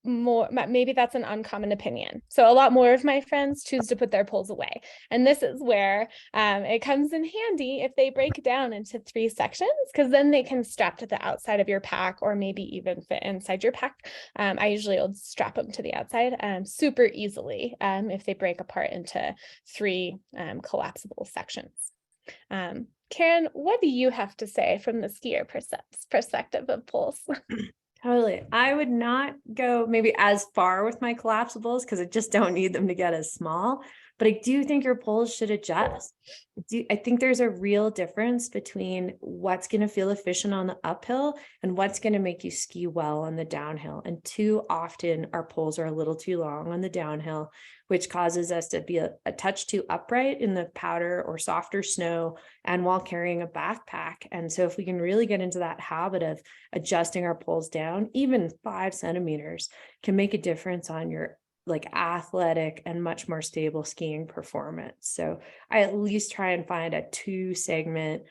more, maybe that's an uncommon opinion. So a lot more of my friends choose to put their poles away. And this is where it comes in handy if they break down into 3 sections, because then they can strap to the outside of your pack or maybe even fit inside your pack. I usually will strap them to the outside super easily if they break apart into 3 collapsible sections. Karen, what do you have to say from the skier perspective of poles? Totally. I would not go maybe as far with my collapsibles because I just don't need them to get as small, but I do think your poles should adjust. I think there's a real difference between what's going to feel efficient on the uphill and what's going to make you ski well on the downhill. And too often our poles are a little too long on the downhill, which causes us to be a touch too upright in the powder or softer snow and while carrying a backpack. And so if we can really get into that habit of adjusting our poles down, even 5 centimeters can make a difference on your like athletic and much more stable skiing performance. So I at least try and find a 2-segment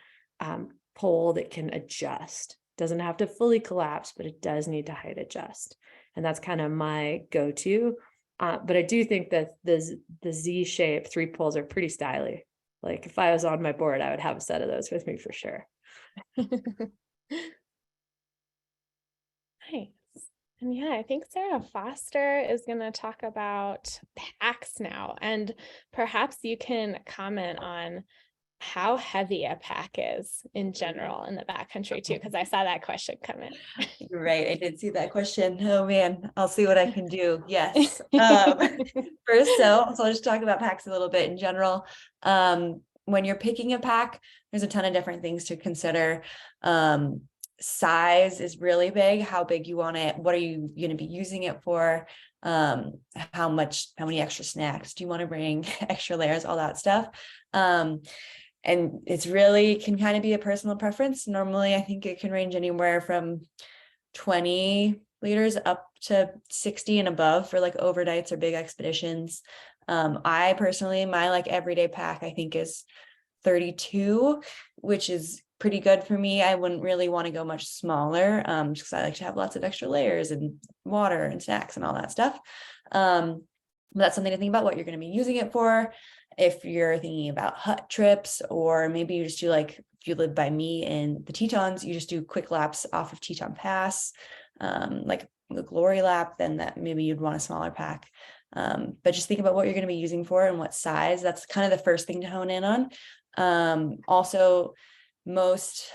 pole that can adjust. Doesn't have to fully collapse, but it does need to height adjust. And that's kind of my go-to. But I do think that the Z-shape 3 poles are pretty stylish. Like if I was on my board, I would have a set of those with me for sure. Nice. And yeah, I think Sarah Foster is going to talk about packs now, and perhaps you can comment on how heavy a pack is in general in the backcountry too, because I saw that question come in. Right, I did see that question. Oh man, I'll see what I can do. Yes. First, so I'll just talk about packs a little bit in general. When you're picking a pack, there's a ton of different things to consider. Size is really big. How big you want it? What are you going to be using it for? How many extra snacks do you want to bring? Extra layers, all that stuff. And it's really can kind of be a personal preference. Normally, I think it can range anywhere from 20 liters up to 60 and above for like overnights or big expeditions. I personally, my like everyday pack, I think is 32, which is pretty good for me. I wouldn't really want to go much smaller, just because I like to have lots of extra layers and water and snacks and all that stuff. But that's something to think about what you're going to be using it for. If you're thinking about hut trips, or maybe you just do like, if you live by me in the Tetons, you just do quick laps off of Teton Pass, like the Glory Lap, then that maybe you'd want a smaller pack. But just think about what you're going to be using for and what size. That's kind of the first thing to hone in on. Also, most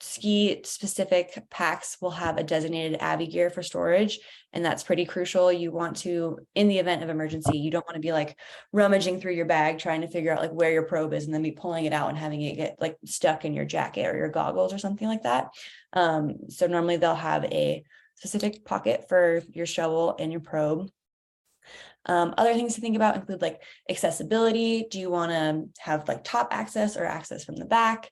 ski specific packs will have a designated Abby gear for storage, and that's pretty crucial. You want to, in the event of emergency, you don't want to be like rummaging through your bag trying to figure out like where your probe is and then be pulling it out and having it get like stuck in your jacket or your goggles or something like that. So normally they'll have a specific pocket for your shovel and your probe. Other things to think about include like accessibility. Do you want to have like top access or access from the back?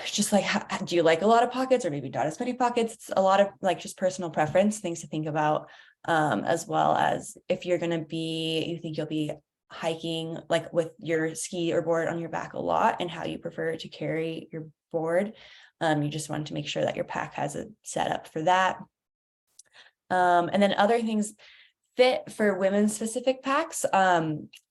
Just like, do you like a lot of pockets or maybe not as many pockets? It's a lot of like just personal preference, things to think about, as well as if you're going to be, you think you'll be hiking like with your ski or board on your back a lot, and how you prefer to carry your board. You just want to make sure that your pack has a setup for that. And then other things fit for women's specific packs.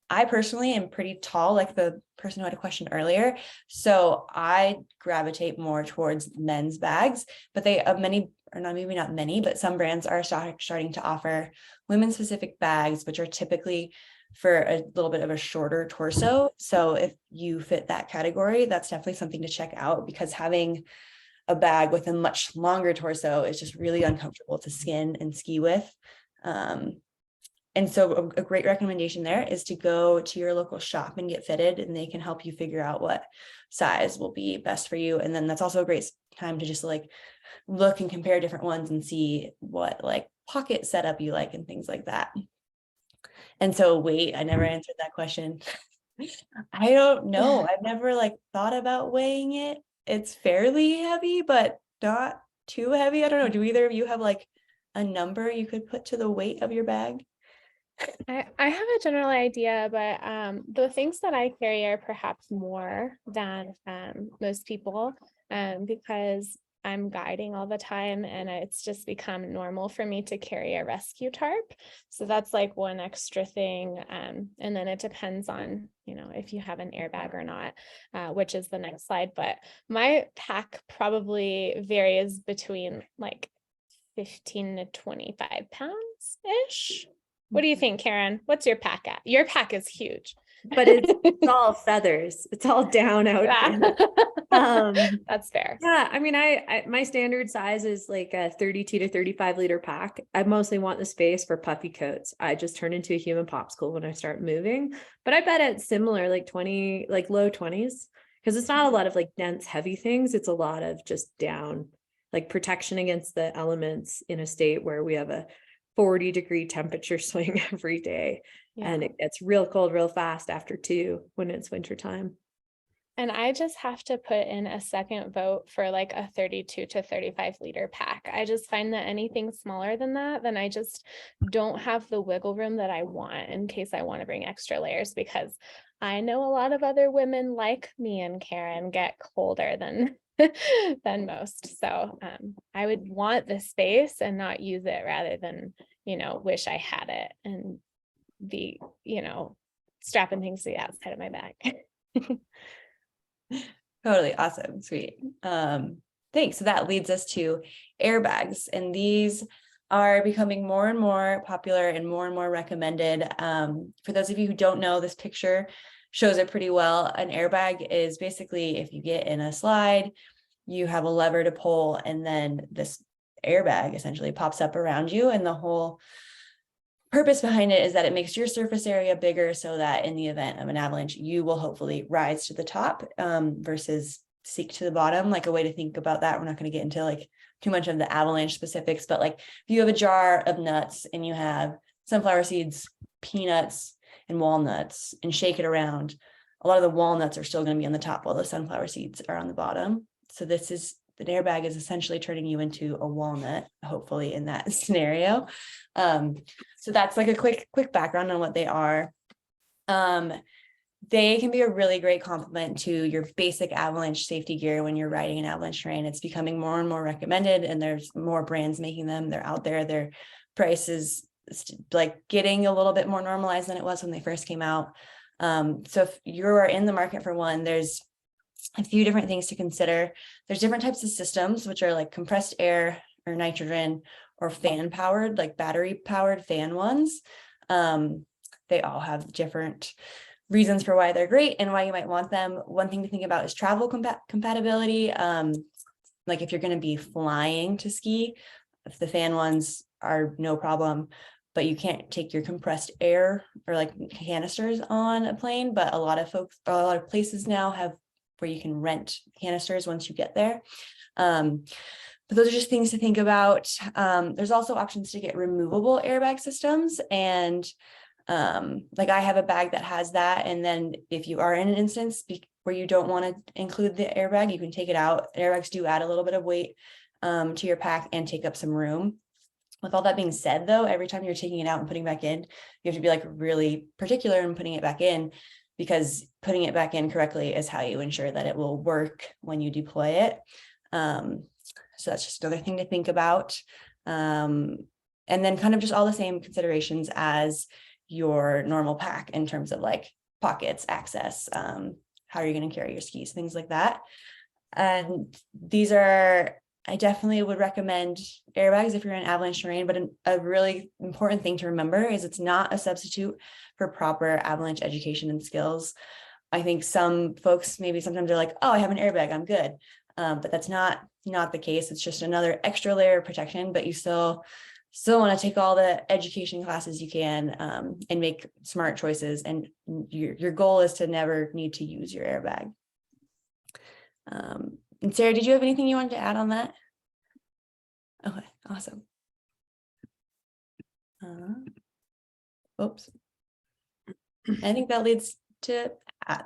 I personally am pretty tall, like the person who had a question earlier. So I gravitate more towards men's bags, but they have many, or not, maybe not many, but some brands are starting to offer women's specific bags, which are typically for a little bit of a shorter torso. So if you fit that category, that's definitely something to check out, because having a bag with a much longer torso is just really uncomfortable to skin and ski with. And so a great recommendation there is to go to your local shop and get fitted, and they can help you figure out what size will be best for you. And then that's also a great time to just like look and compare different ones and see what like pocket setup you like and things like that. And so weight, I never answered that question. I don't know. I've never like thought about weighing it. It's fairly heavy, but not too heavy. I don't know. Do either of you have like a number you could put to the weight of your bag? I have a general idea, but the things that I carry are perhaps more than most people, because I'm guiding all the time, and it's just become normal for me to carry a rescue tarp. So that's like one extra thing. And then it depends on, if you have an airbag or not, which is the next slide. But my pack probably varies between like 15 to 25 pounds ish. What do you think, Karen? What's your pack at? Your pack is huge. But it's all feathers. It's all down out there. That's fair. Yeah, I mean, I my standard size is like a 32 to 35 liter pack. I mostly want the space for puffy coats. I just turn into a human popsicle when I start moving. But I bet it's similar, like 20, like low 20s, because it's not a lot of like dense, heavy things. It's a lot of just down, like protection against the elements in a state where we have a 40-degree temperature swing every day. Yeah. And it gets real cold real fast after 2 when it's wintertime. And I just have to put in a second vote for like a 32 to 35 liter pack. I just find that anything smaller than that, then I just don't have the wiggle room that I want in case I want to bring extra layers, because I know a lot of other women like me and Karen get colder than most. So I would want the space and not use it, rather than, wish I had it and be, strapping things to the outside of my bag. Totally awesome. Sweet. Thanks. So that leads us to airbags, and these are becoming more and more popular and more recommended. For those of you who don't know, this picture shows it pretty well. An airbag is basically, if you get in a slide, you have a lever to pull, and then this airbag essentially pops up around you. And the whole purpose behind it is that it makes your surface area bigger, so that in the event of an avalanche, you will hopefully rise to the top, versus sink to the bottom. Like a way to think about that, we're not going to get into like too much of the avalanche specifics, but like if you have a jar of nuts and you have sunflower seeds, peanuts, and walnuts, and shake it around, a lot of the walnuts are still going to be on the top while the sunflower seeds are on the bottom. So this is, the airbag is essentially turning you into a walnut, hopefully, in that scenario. So that's like a quick background on what they are. They can be a really great complement to your basic avalanche safety gear when you're riding an avalanche terrain. It's becoming more and more recommended, and there's more brands making them. They're out there. Their price is like getting a little bit more normalized than it was when they first came out. So if you're in the market for one, there's a few different things to consider. There's different types of systems, which are like compressed air or nitrogen or fan powered, like battery powered fan ones. They all have different reasons for why they're great and why you might want them. One thing to think about is travel compatibility. Like if you're going to be flying to ski, if the fan ones are no problem, but you can't take your compressed air or like canisters on a plane. But a lot of places now have where you can rent canisters once you get there. But those are just things to think about. There's also options to get removable airbag systems. And like I have a bag that has that. And then if you are in an instance where you don't want to include the airbag, you can take it out. Airbags do add a little bit of weight to your pack and take up some room. With all that being said, though, every time you're taking it out and putting it back in, you have to be like really particular in putting it back in, because putting it back in correctly is how you ensure that it will work when you deploy it. So that's just another thing to think about. And then kind of just all the same considerations as your normal pack in terms of like pockets, access, how are you going to carry your skis, things like that. And these are, I definitely would recommend airbags if you're in avalanche terrain, but a really important thing to remember is it's not a substitute for proper avalanche education and skills. I think some folks maybe sometimes they're like, oh, I have an airbag, I'm good. But that's not the case. It's just another extra layer of protection, but you still want to take all the education classes you can and make smart choices. And your goal is to never need to use your airbag. And Sarah, did you have anything you wanted to add on that? Okay, awesome. Oops. I think that leads to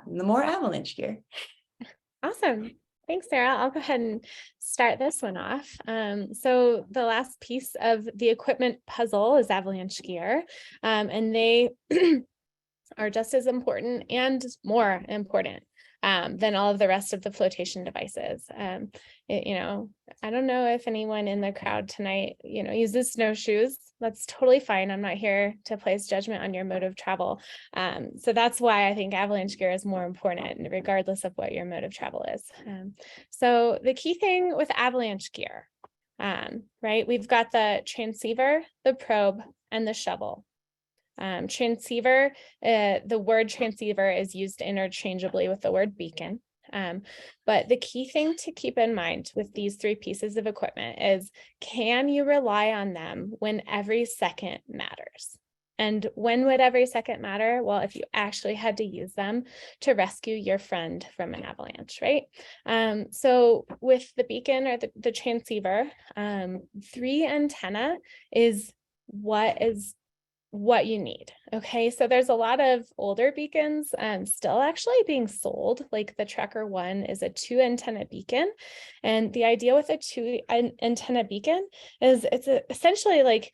the more avalanche gear. Awesome. Thanks, Sarah. I'll go ahead and start this one off. So the last piece of the equipment puzzle is avalanche gear, and they are just as important and more important than all of the rest of the flotation devices. I don't know if anyone in the crowd tonight, uses snowshoes. That's totally fine. I'm not here to place judgment on your mode of travel. So that's why I think avalanche gear is more important, regardless of what your mode of travel is. So the key thing with avalanche gear, right? We've got the transceiver, the probe, and the shovel. Transceiver, the word transceiver is used interchangeably with the word beacon. But the key thing to keep in mind with these three pieces of equipment is, can you rely on them when every second matters? And when would every second matter? Well, if you actually had to use them to rescue your friend from an avalanche, right? So with the beacon or the transceiver, 3 antenna is what you need. Okay, so there's a lot of older beacons still actually being sold. Like the Trekker one is a 2 antenna beacon. And the idea with a 2 antenna beacon is it's essentially like,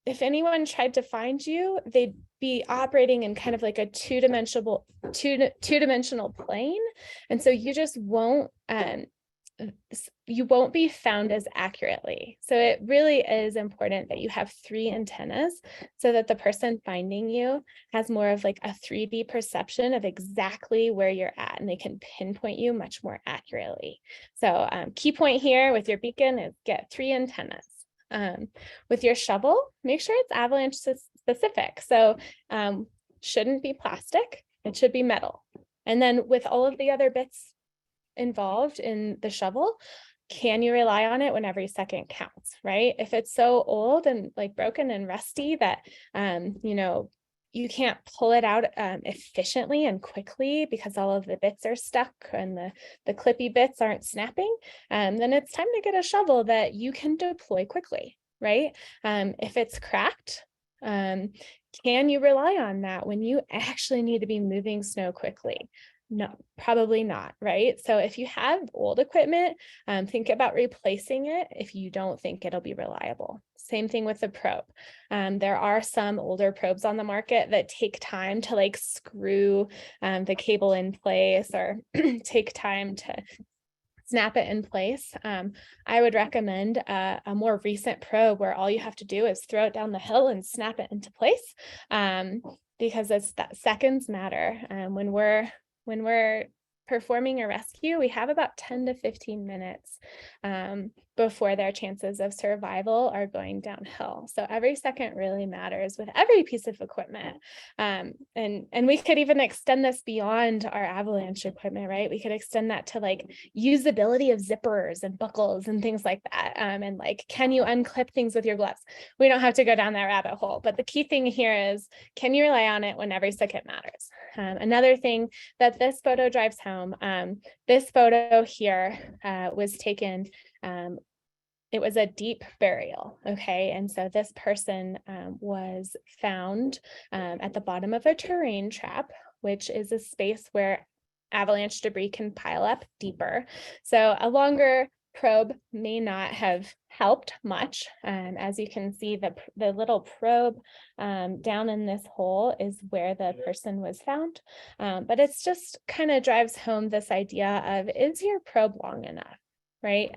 if anyone tried to find you, they'd be operating in kind of like a two-dimensional plane. And so you just won't be found as accurately. So it really is important that you have 3 antennas so that the person finding you has more of like a 3D perception of exactly where you're at, and they can pinpoint you much more accurately. So key point here with your beacon is get 3 antennas. With your shovel, make sure it's avalanche specific. So shouldn't be plastic, it should be metal. And then with all of the other bits involved in the shovel, can you rely on it when every second counts, right? If it's so old and like broken and rusty that you can't pull it out efficiently and quickly because all of the bits are stuck and the clippy bits aren't snapping, then it's time to get a shovel that you can deploy quickly, right? If it's cracked, can you rely on that when you actually need to be moving snow quickly? No, probably not, right? So if you have old equipment, think about replacing it if you don't think it'll be reliable. Same thing with the probe. There are some older probes on the market that take time to like screw the cable in place, or take time to snap it in place. I would recommend a more recent probe where all you have to do is throw it down the hill and snap it into place, because it's that seconds matter. When we're performing a rescue, we have about 10 to 15 minutes before their chances of survival are going downhill. So every second really matters with every piece of equipment. And we could even extend this beyond our avalanche equipment, right? We could extend that to like usability of zippers and buckles and things like that. And like, can you unclip things with your gloves? We don't have to go down that rabbit hole, but the key thing here is, can you rely on it when every second matters? Another thing that this photo drives home, this photo here was taken, it was a deep burial, okay? And so this person was found at the bottom of a terrain trap, which is a space where avalanche debris can pile up deeper. So a longer probe may not have helped much. As you can see, the little probe down in this hole is where the person was found. But it's just kind of drives home this idea of, is your probe long enough? Right.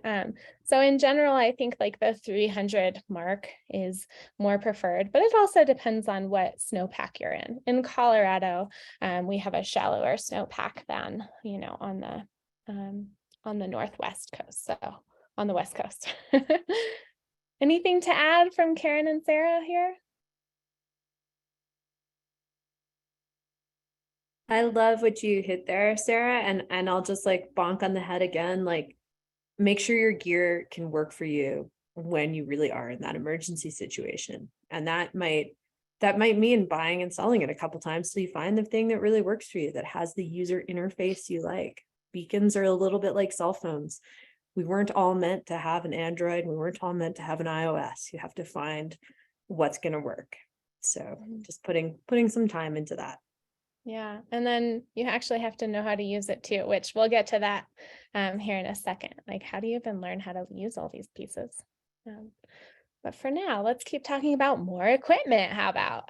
So in general, I think like the 300 mark is more preferred, but it also depends on what snowpack you're in. In Colorado, we have a shallower snowpack than, on the Northwest coast. So on the West Coast. Anything to add from Karen and Sarah here? I love what you hit there, Sarah, and I'll just like bonk on the head again, like, make sure your gear can work for you when you really are in that emergency situation. And that might mean buying and selling it a couple times till you find the thing that really works for you, that has the user interface you like. Beacons are a little bit like cell phones. We weren't all meant to have an Android. We weren't all meant to have an iOS. You have to find what's going to work. So just putting some time into that. Yeah, and then you actually have to know how to use it too, which we'll get to that here in a second. Like, how do you even learn how to use all these pieces? But for now, let's keep talking about more equipment. How about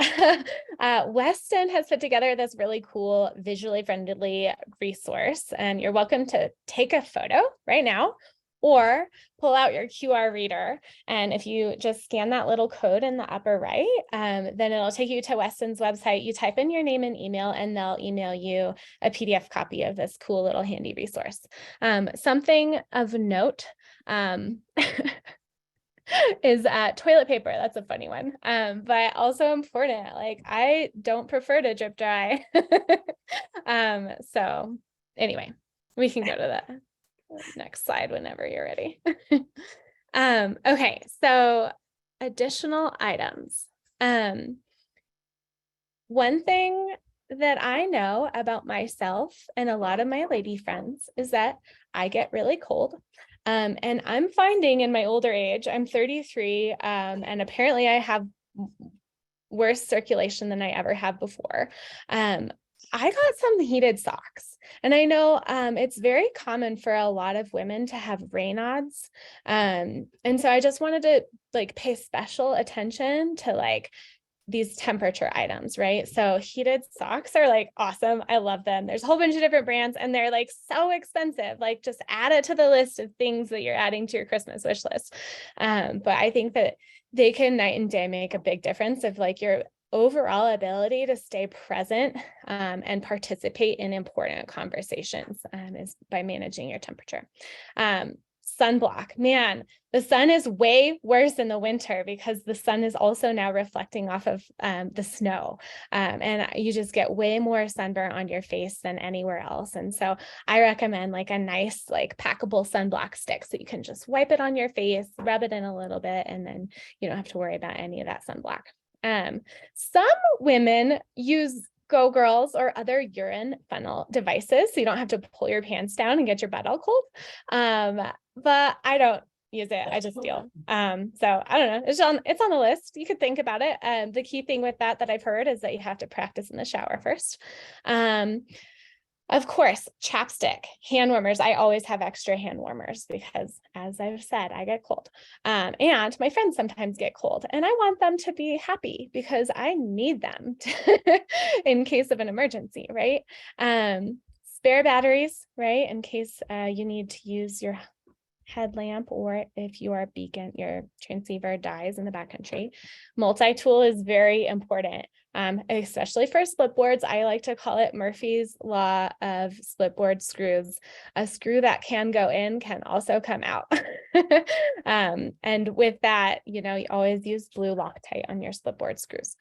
Weston has put together this really cool, visually friendly resource, and you're welcome to take a photo right now or pull out your QR reader. And if you just scan that little code in the upper right, then it'll take you to Weston's website. You type in your name and email, and they'll email you a PDF copy of this cool little handy resource. Something of note is toilet paper. That's a funny one, but also important. Like, I don't prefer to drip dry. So anyway, we can go to the next slide whenever you're ready. Okay, so additional items. One thing that I know about myself and a lot of my lady friends is that I get really cold. And I'm finding in my older age, I'm 33, and apparently I have worse circulation than I ever have before. I got some heated socks, and I know it's very common for a lot of women to have Raynaud's. And so I just wanted to like pay special attention to like these temperature items, right? So heated socks are like awesome. I love them. There's a whole bunch of different brands, and they're like so expensive. Like, just add it to the list of things that you're adding to your Christmas wish list. But I think that they can night and day make a big difference of like your overall ability to stay present and participate in important conversations is by managing your temperature. Sunblock, man, the sun is way worse in the winter because the sun is also now reflecting off of the snow, and you just get way more sunburn on your face than anywhere else. And so I recommend like a nice like packable sunblock stick, so you can just wipe it on your face, rub it in a little bit, and then you don't have to worry about any of that sunblock. Some women use Go Girls or other urine funnel devices, so you don't have to pull your pants down and get your butt all cold. But I don't use it. I just deal. So I don't know. It's on the list. You could think about it. The key thing with that I've heard is that you have to practice in the shower first. Of course, chapstick, hand warmers. I always have extra hand warmers because, as I've said, I get cold. And my friends sometimes get cold, and I want them to be happy because I need them in case of an emergency, right? spare batteries, right? In case you need to use your headlamp, or if your beacon, your transceiver dies in the backcountry. Multi-tool is very important, especially for split boards. I like to call it Murphy's Law of split board screws. A screw that can go in can also come out. And with that, you always use blue Loctite on your split board screws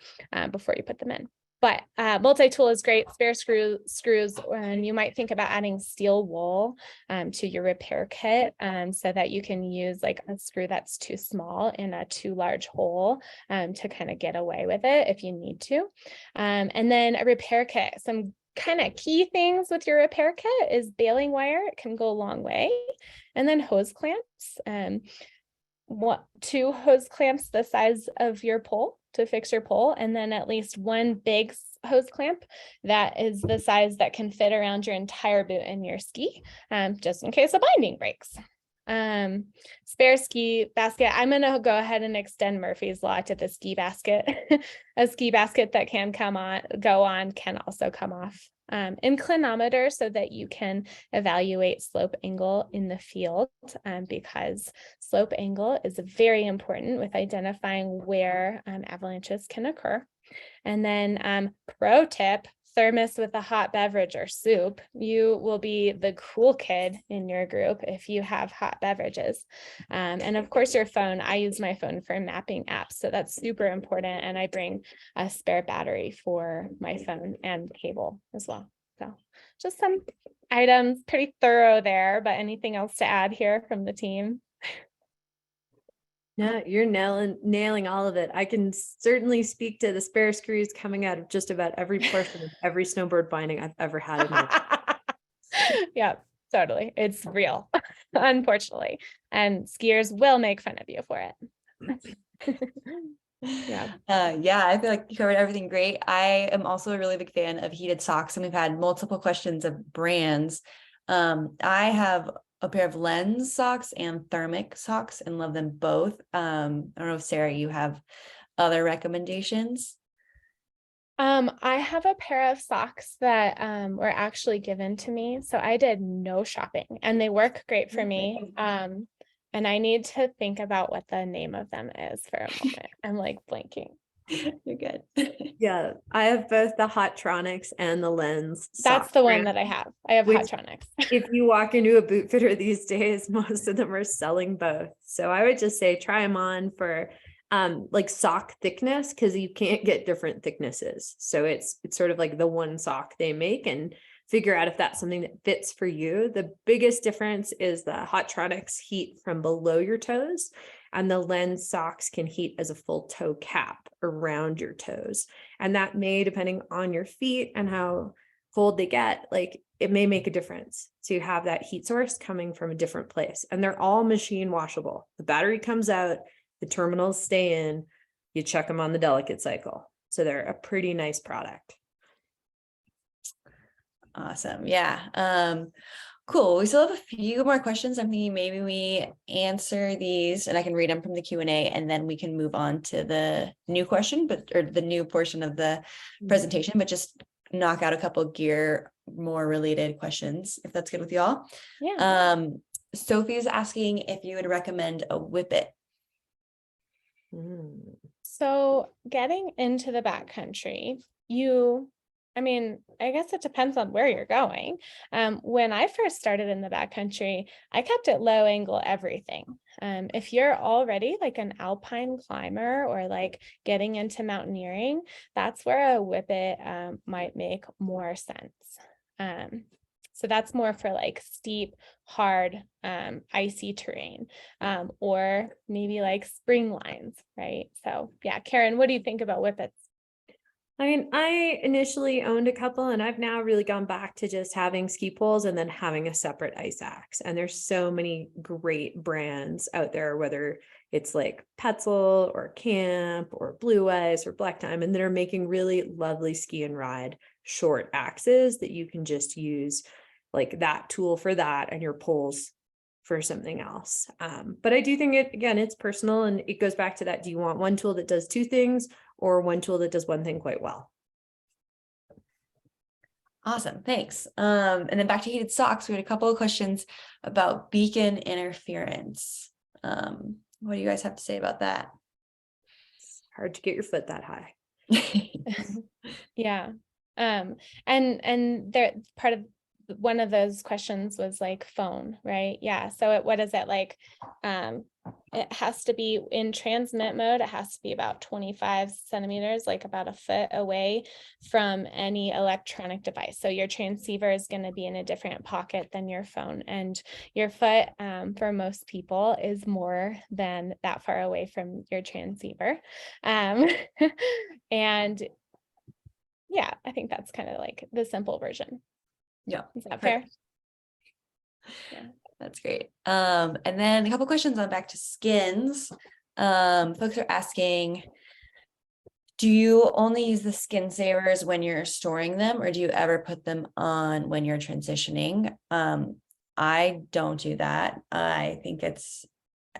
before you put them in. But multi-tool is great. Spare screws, and you might think about adding steel wool to your repair kit so that you can use like a screw that's too small in a too large hole to kind of get away with it if you need to. And then a repair kit. Some kind of key things with your repair kit is baling wire. It can go a long way. And then hose clamps. 2 hose clamps the size of your pole to fix your pole, and then at least 1 big hose clamp that is the size that can fit around your entire boot and your ski, just in case a binding breaks. Spare ski basket. I'm going to go ahead and extend Murphy's Law to the ski basket. A ski basket that can go on can also come off. Inclinometer, so that you can evaluate slope angle in the field, because slope angle is very important with identifying where avalanches can occur. And then pro tip, thermos with a hot beverage or soup. You will be the cool kid in your group if you have hot beverages. And of course your phone. I use my phone for mapping apps, so that's super important. And I bring a spare battery for my phone and cable as well. So just some items, pretty thorough there, but anything else to add here from the team? No, you're nailing all of it. I can certainly speak to the spare screws coming out of just about every portion of every snowboard binding I've ever had in my Yeah, totally. It's real, unfortunately. And skiers will make fun of you for it. Yeah. I feel like you covered everything great. I am also a really big fan of heated socks, and we've had multiple questions of brands. I have a pair of lens socks and thermic socks and love them both. I don't know if Sarah, you have other recommendations? I have a pair of socks that were actually given to me. So I did no shopping and they work great for me. And I need to think about what the name of them is for a moment. I'm like blanking. You're good. Yeah, I have both the Hotronics and the lens. That's the one that I have. I have Hotronics. If you walk into a boot fitter these days, most of them are selling both. So I would just say try them on for like sock thickness, because you can't get different thicknesses. So it's sort of like the one sock they make, and figure out if that's something that fits for you. The biggest difference is the Hotronics heat from below your toes, and the lens socks can heat as a full toe cap around your toes. And that may, depending on your feet and how cold they get, like it may make a difference to have that heat source coming from a different place. And they're all machine washable. The battery comes out, the terminals stay in, you check them on the delicate cycle. So they're a pretty nice product. Awesome. Yeah. Cool. We still have a few more questions. I'm thinking maybe we answer these and I can read them from the Q&A, and then we can move on to the new question, or the new portion of the presentation, but just knock out a couple gear more related questions, if that's good with y'all. Yeah. Sophie's asking if you would recommend a whippet. So getting into the backcountry, I guess it depends on where you're going. When I first started in the backcountry, I kept it low angle everything. If you're already like an alpine climber or like getting into mountaineering, that's where a whippet might make more sense. So that's more for like steep, hard, icy terrain, or maybe like spring lines, right? So yeah, Karen, what do you think about whippets? I mean, I initially owned a couple, and I've now really gone back to just having ski poles and then having a separate ice axe. And there's so many great brands out there, whether it's like Petzl or Camp or Blue Ice or Black Diamond, that are making really lovely ski and ride short axes that you can just use like that tool for that and your poles for something else. But I do think it's personal, and it goes back to that. Do you want one tool that does two things or one tool that does one thing quite well? Awesome, thanks. And then back to heated socks, we had a couple of questions about beacon interference. What do you guys have to say about that? Hard to get your foot that high. Yeah. And there part of one of those questions was like phone, right? Yeah. So what is it like? It has to be in transmit mode. It has to be about 25 centimeters, like about a foot away from any electronic device. So your transceiver is going to be in a different pocket than your phone, and your foot, for most people, is more than that far away from your transceiver. And yeah, I think that's kind of like the simple version. Yeah. Is that fair? Yeah, that's great. And then a couple questions on back to skins. Folks are asking, do you only use the skin savers when you're storing them, or do you ever put them on when you're transitioning? I don't do that. I think it's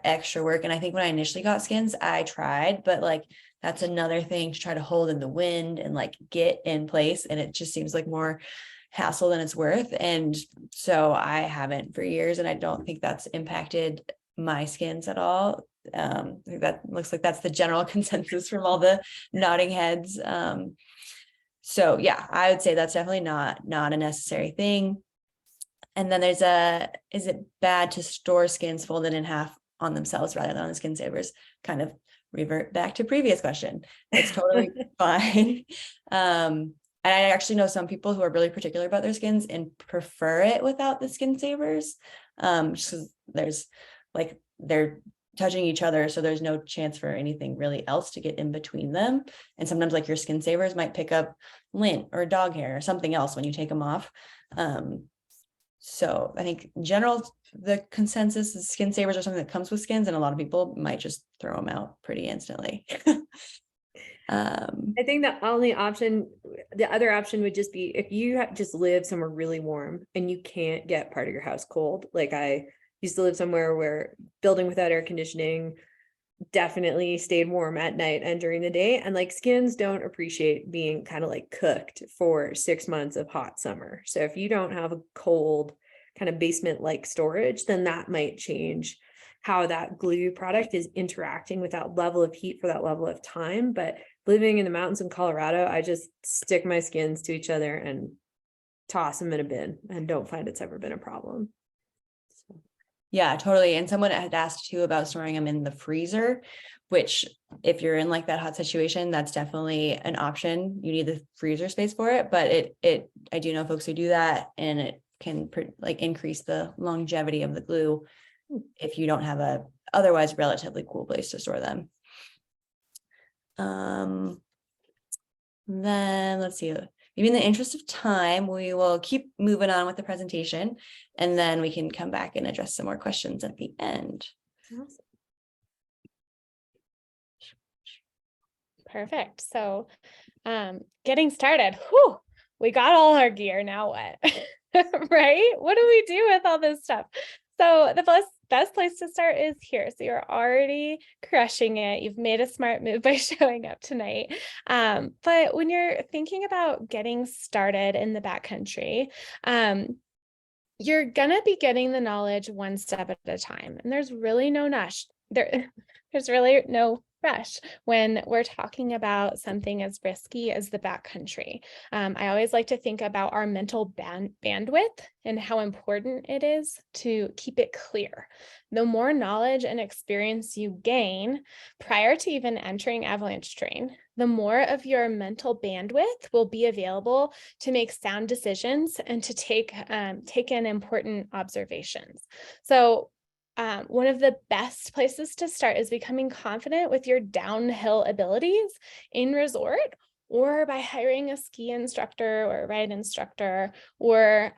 extra work. And I think when I initially got skins, I tried, but like that's another thing to try to hold in the wind and like get in place. And it just seems like more hassle than it's worth. And so I haven't for years, and I don't think that's impacted my skins at all. I think that looks like that's the general consensus from all the nodding heads. So yeah, I would say that's definitely not a necessary thing. And then there's is it bad to store skins folded in half on themselves rather than on the skin savers? Kind of revert back to previous question. It's totally fine. And I actually know some people who are really particular about their skins and prefer it without the skin savers. Just 'cause there's like, they're touching each other, so there's no chance for anything really else to get in between them. And sometimes like your skin savers might pick up lint or dog hair or something else when you take them off. So I think in general, the consensus is skin savers are something that comes with skins, and a lot of people might just throw them out pretty instantly. I think the other option would just be if you just live somewhere really warm and you can't get part of your house cold. Like I used to live somewhere where building without air conditioning definitely stayed warm at night and during the day. And like skins don't appreciate being kind of like cooked for 6 months of hot summer. So if you don't have a cold kind of basement like storage, then that might change how that glue product is interacting with that level of heat for that level of time. But living in the mountains in Colorado, I just stick my skins to each other and toss them in a bin and don't find it's ever been a problem. Yeah, totally. And someone had asked too about storing them in the freezer, which if you're in like that hot situation, that's definitely an option. You need the freezer space for it, but I do know folks who do that, and it can like increase the longevity of the glue if you don't have a otherwise relatively cool place to store them. Then let's see, maybe in the interest of time, we will keep moving on with the presentation, and then we can come back and address some more questions at the end. Awesome. Perfect. So getting started. Whew, we got all our gear. Now what? Right? What do we do with all this stuff? So the best place to start is here. So you're already crushing it. You've made a smart move by showing up tonight. But when you're thinking about getting started in the backcountry, you're going to be getting the knowledge one step at a time. And there's really no rush. There's really no rush when we're talking about something as risky as the backcountry. I always like to think about our mental bandwidth and how important it is to keep it clear. The more knowledge and experience you gain prior to even entering avalanche terrain, the more of your mental bandwidth will be available to make sound decisions and to take in important observations. So one of the best places to start is becoming confident with your downhill abilities in resort, or by hiring a ski instructor or a ride instructor, or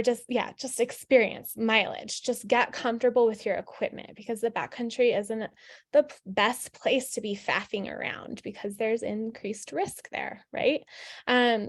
just experience mileage. Just get comfortable with your equipment, because the backcountry isn't the best place to be faffing around because there's increased risk there, right?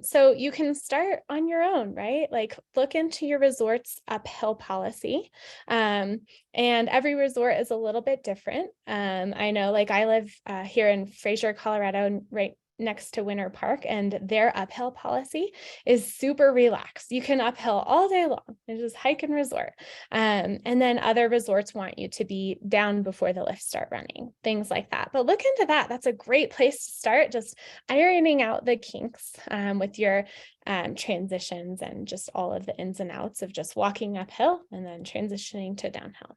So you can start on your own, right? Like look into your resort's uphill policy. And every resort is a little bit different. I know, like I live here in Fraser, Colorado, and right next to Winter Park, and their uphill policy is super relaxed. You can uphill all day long and just hike and resort. And then other resorts want you to be down before the lifts start running, things like that. But look into that. That's a great place to start, just ironing out the kinks with your transitions and just all of the ins and outs of just walking uphill and then transitioning to downhill.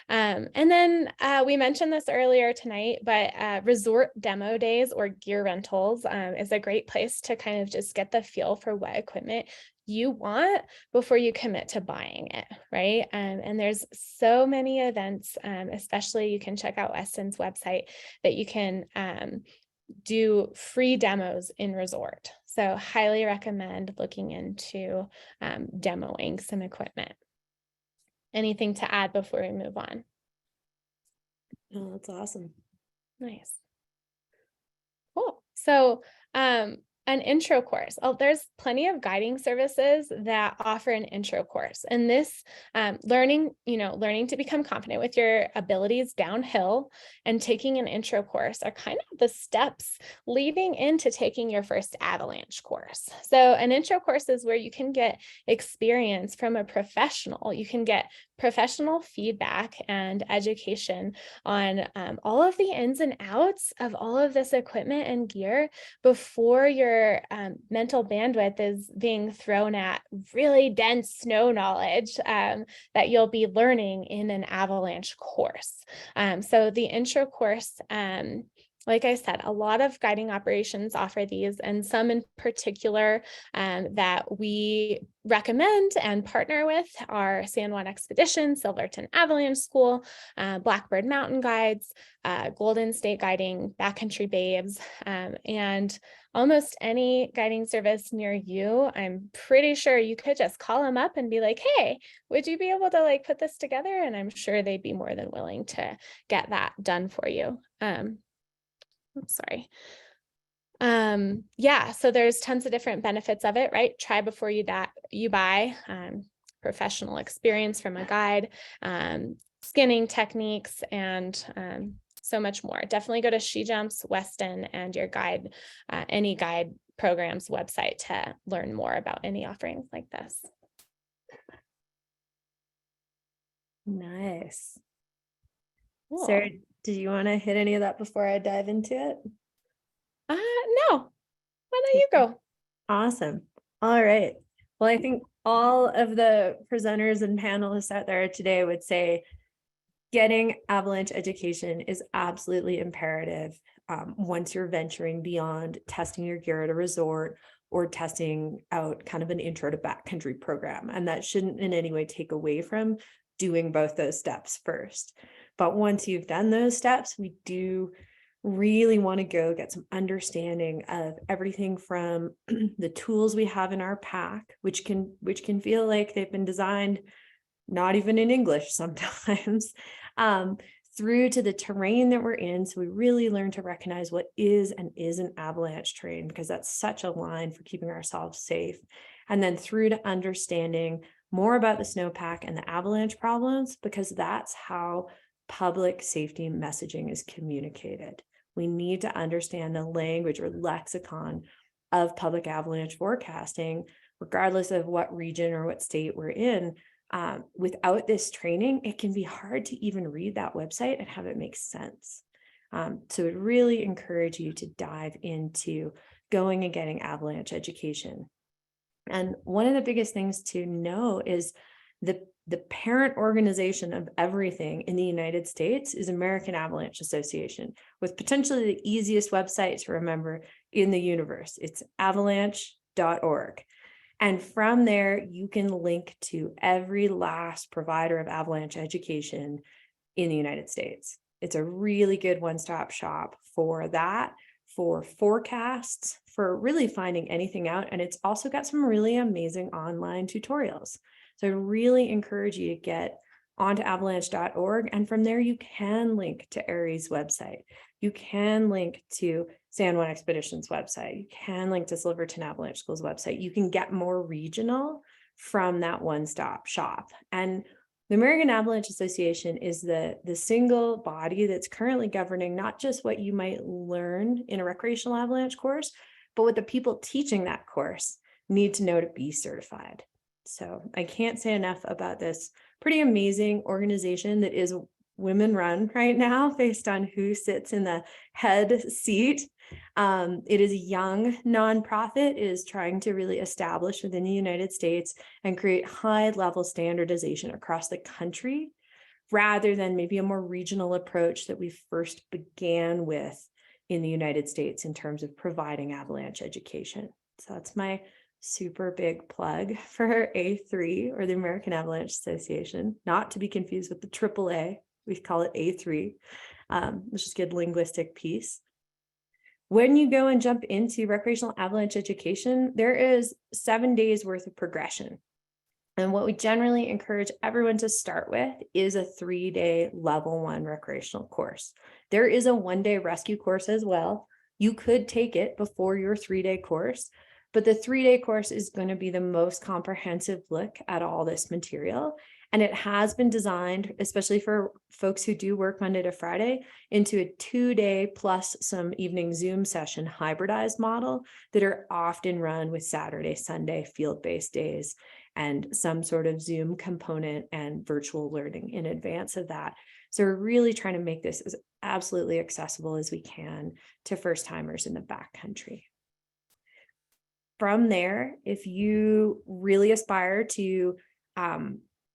And then we mentioned this earlier tonight, but resort demo days or gear rentals is a great place to kind of just get the feel for what equipment you want before you commit to buying it, right? And there's so many events, especially you can check out Weston's website that you can do free demos in resort. So highly recommend looking into demoing some equipment. Anything to add before we move on? Oh, that's awesome. Nice. Cool. So an intro course. Oh, there's plenty of guiding services that offer an intro course. And this learning to become confident with your abilities downhill and taking an intro course are kind of the steps leading into taking your first avalanche course. So an intro course is where you can get experience from a professional. You can get professional feedback and education on all of the ins and outs of all of this equipment and gear before your mental bandwidth is being thrown at really dense snow knowledge that you'll be learning in an avalanche course. So the intro course, like I said, a lot of guiding operations offer these, and some in particular that we recommend and partner with are San Juan Expedition, Silverton Avalanche School, Blackbird Mountain Guides, Golden State Guiding, Backcountry Babes, and almost any guiding service near you. I'm pretty sure you could just call them up and be like, hey, would you be able to like put this together? And I'm sure they'd be more than willing to get that done for you. I'm sorry. Yeah, so there's tons of different benefits of it, right? Try before you buy, professional experience from a guide, skinning techniques, and so much more. Definitely go to SheJumps, Weston, and your guide, any guide program's website to learn more about any offerings like this. Nice. Cool. Sarah, did you want to hit any of that before I dive into it? No. Why don't you go? Awesome. All right. Well, I think all of the presenters and panelists out there today would say getting avalanche education is absolutely imperative once you're venturing beyond testing your gear at a resort or testing out kind of an intro to backcountry program. And that shouldn't in any way take away from doing both those steps first. But once you've done those steps, we do really want to go get some understanding of everything from the tools we have in our pack, which can feel like they've been designed not even in English sometimes, through to the terrain that we're in. So we really learn to recognize what is and isn't avalanche terrain, because that's such a line for keeping ourselves safe. And then through to understanding more about the snowpack and the avalanche problems, because that's how public safety messaging is communicated. We need to understand the language or lexicon of public avalanche forecasting, regardless of what region or what state we're in. Without this training, it can be hard to even read that website and have it make sense. So I'd really encourage you to dive into going and getting avalanche education. And one of the biggest things to know is the parent organization of everything in the United States is American Avalanche Association, with potentially the easiest website to remember in the universe. It's avalanche.org. And from there, you can link to every last provider of avalanche education in the United States. It's a really good one-stop shop for that, for forecasts, for really finding anything out. And it's also got some really amazing online tutorials. So I really encourage you to get onto avalanche.org. And from there, you can link to ARI's website. You can link to San Juan Expedition's website. You can link to Silverton Avalanche School's website. You can get more regional from that one-stop shop. And The American Avalanche Association is the single body that's currently governing not just what you might learn in a recreational avalanche course, but what the people teaching that course need to know to be certified. So I can't say enough about this pretty amazing organization that is women run right now based on who sits in the head seat. It is a young nonprofit. It is trying to really establish within the United States and create high level standardization across the country, rather than maybe a more regional approach that we first began with in the United States in terms of providing avalanche education. So that's my super big plug for A3, or the American Avalanche Association, not to be confused with the AAA. We call it A3, which is a good linguistic piece. When you go and jump into recreational avalanche education, there is 7 days worth of progression. And what we generally encourage everyone to start with is a 3-day level 1 recreational course. There is a 1-day rescue course as well. You could take it before your 3-day course, but the 3-day course is going to be the most comprehensive look at all this material. And it has been designed, especially for folks who do work Monday to Friday, into a 2-day plus some evening Zoom session hybridized model that are often run with Saturday, Sunday field-based days and some sort of Zoom component and virtual learning in advance of that. So we're really trying to make this as absolutely accessible as we can to first timers in the backcountry. From there, if you really aspire to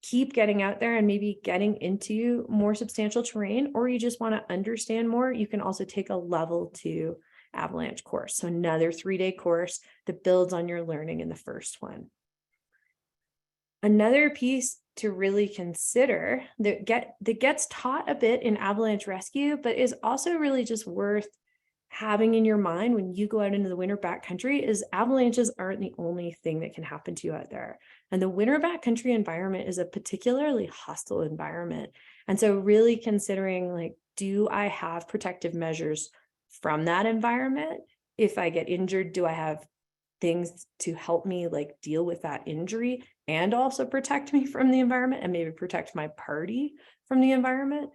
keep getting out there and maybe getting into more substantial terrain, or you just want to understand more, you can also take a level 2 avalanche course. So another 3-day course that builds on your learning in the first one. Another piece to really consider that gets taught a bit in avalanche rescue, but is also really just worth having in your mind when you go out into the winter backcountry, is avalanches aren't the only thing that can happen to you out there. And the winter backcountry environment is a particularly hostile environment. And so really considering, like, do I have protective measures from that environment? If I get injured, do I have things to help me like deal with that injury and also protect me from the environment and maybe protect my party from the environment?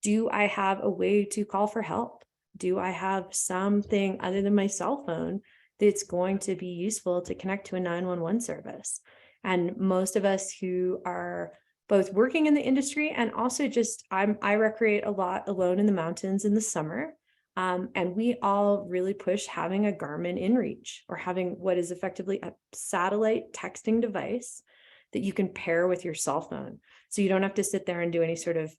Do I have a way to call for help? Do I have something other than my cell phone that's going to be useful to connect to a 911 service? And most of us who are both working in the industry and also just, I recreate a lot alone in the mountains in the summer. And we all really push having a Garmin inReach, or having what is effectively a satellite texting device that you can pair with your cell phone. So you don't have to sit there and do any sort of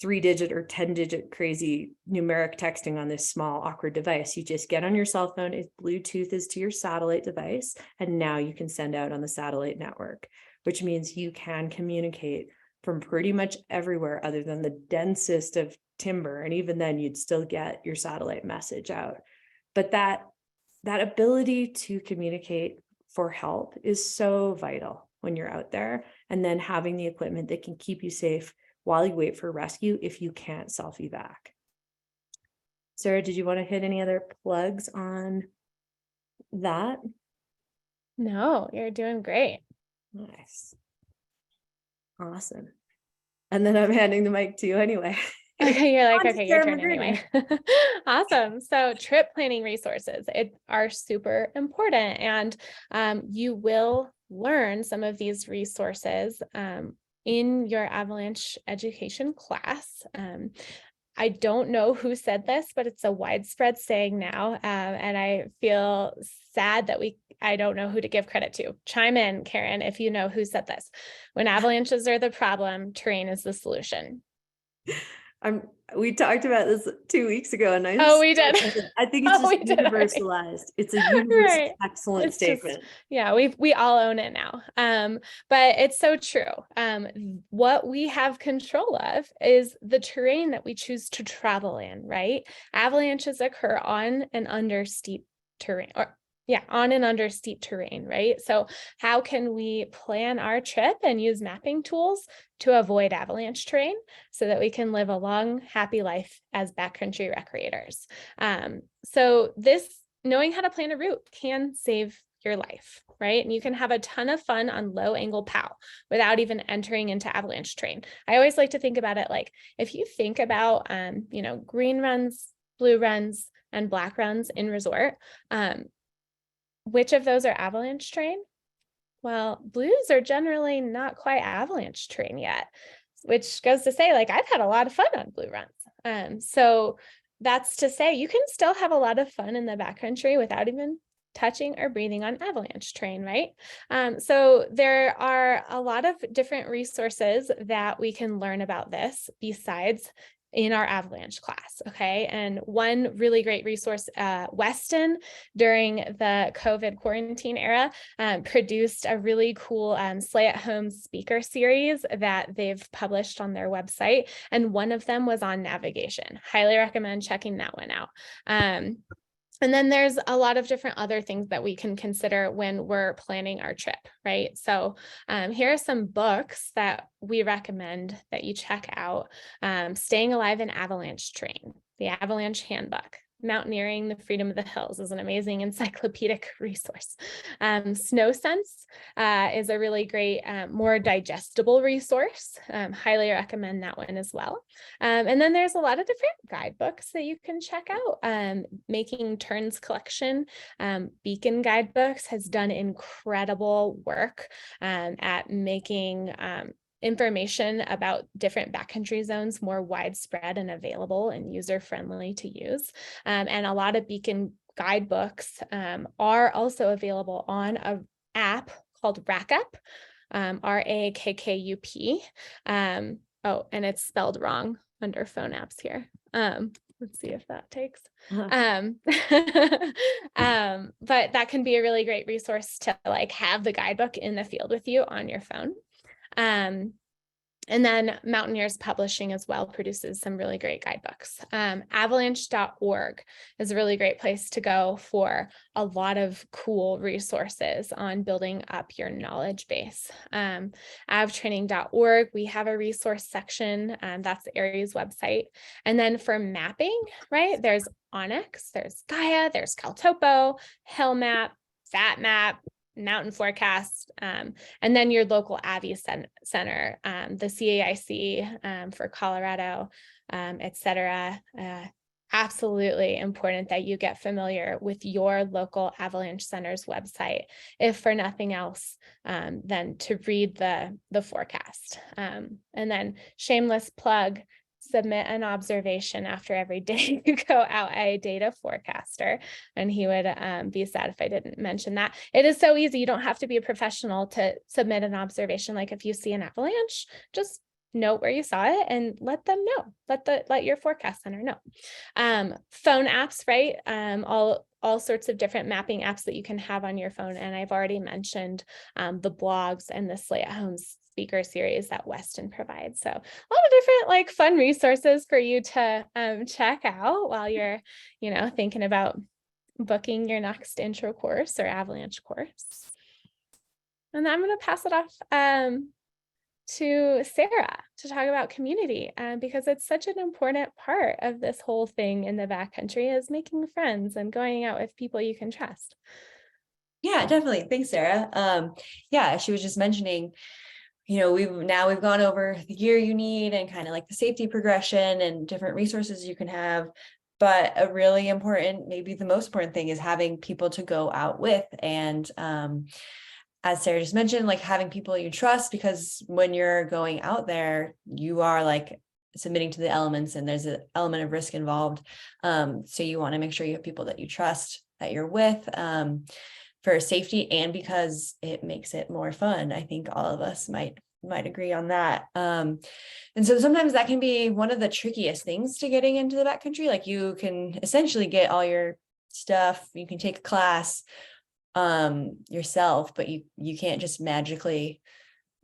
3-digit or 10-digit crazy numeric texting on this small awkward device. You just get on your cell phone, it Bluetooth is to your satellite device, and now you can send out on the satellite network, which means you can communicate from pretty much everywhere other than the densest of timber. And even then you'd still get your satellite message out. But that ability to communicate for help is so vital when you're out there, and then having the equipment that can keep you safe while you wait for rescue if you can't self-evac. Sarah, did you want to hit any other plugs on that? No, you're doing great. Nice. Awesome. And then I'm handing the mic to you anyway. Okay, you're like, On to okay, your Sarah turn McGrady. anyway. Awesome. So trip planning resources are super important, and you will learn some of these resources in your avalanche education class. I don't know who said this, but it's a widespread saying now, and I feel sad that I don't know who to give credit to. Chime in, Karen, if you know who said this. When avalanches are the problem, terrain is the solution. We talked about this 2 weeks ago, and we did. I think it's just universalized. It's a universal excellent statement. We all own it now. But it's so true. What we have control of is the terrain that we choose to travel in, right? Avalanches occur on and under steep terrain, right? So how can we plan our trip and use mapping tools to avoid avalanche terrain so that we can live a long, happy life as backcountry recreators? So knowing how to plan a route can save your life, right? And you can have a ton of fun on low angle POW without even entering into avalanche terrain. I always like to think about it like, if you think about, green runs, blue runs, and black runs in resort, which of those are avalanche terrain? Well, blues are generally not quite avalanche terrain yet, which goes to say, like, I've had a lot of fun on blue runs. So that's to say you can still have a lot of fun in the backcountry without even touching or breathing on avalanche terrain, right? So there are a lot of different resources that we can learn about this besides in our avalanche class, okay? And one really great resource, Weston, during the COVID quarantine era, produced a really cool Slay at Home speaker series that they've published on their website. And one of them was on navigation. Highly recommend checking that one out. And then there's a lot of different other things that we can consider when we're planning our trip, right? So here are some books that we recommend that you check out. Staying Alive in Avalanche Terrain, The Avalanche Handbook. Mountaineering the Freedom of the Hills is an amazing encyclopedic resource. Snow Sense is a really great, more digestible resource. Highly recommend that one as well. And then there's a lot of different guidebooks that you can check out. Making Turns collection, Beacon Guidebooks, has done incredible work at making information about different backcountry zones more widespread and available and user-friendly to use. And a lot of Beacon guidebooks are also available on an app called Rackup, RAKKUP. Oh, and it's spelled wrong under phone apps here. Let's see if that takes. But that can be a really great resource to like have the guidebook in the field with you on your phone. And then Mountaineers Publishing as well produces some really great guidebooks. Avalanche.org is a really great place to go for a lot of cool resources on building up your knowledge base. Avtraining.org, we have a resource section, that's ARI's website. And then for mapping, right, there's Onyx, there's Gaia, there's Caltopo, Hellmap, FatMap, Mountain Forecast, and then your local Avi Center, the CAIC for Colorado, etc. Absolutely important that you get familiar with your local Avalanche Center's website, if for nothing else, than to read the forecast. And then shameless plug, submit an observation after every day you go out a data forecaster, and he would be sad if I didn't mention that. It is so easy. You don't have to be a professional to submit an observation. Like if you see an avalanche, just note where you saw it and let them know. Let your forecast center know. Phone apps, right? All sorts of different mapping apps that you can have on your phone. And I've already mentioned the blogs and the Slay at Home speaker series that Weston provides. So a lot of different like fun resources for you to check out while you're, thinking about booking your next intro course or avalanche course. And then I'm going to pass it off to Sarah to talk about community, because it's such an important part of this whole thing in the backcountry, is making friends and going out with people you can trust. Yeah, definitely. Thanks, Sarah. Yeah, she was just mentioning, we've gone over the gear you need and kind of like the safety progression and different resources you can have. But a really important, maybe the most important thing, is having people to go out with. And as Sarah just mentioned, like having people you trust, because when you're going out there, you are like submitting to the elements and there's an element of risk involved. So you want to make sure you have people that you trust, that you're with, for safety and because it makes it more fun. I think all of us might agree on that. And so sometimes that can be one of the trickiest things to getting into the backcountry. Like you can essentially get all your stuff, you can take a class yourself, but you can't just magically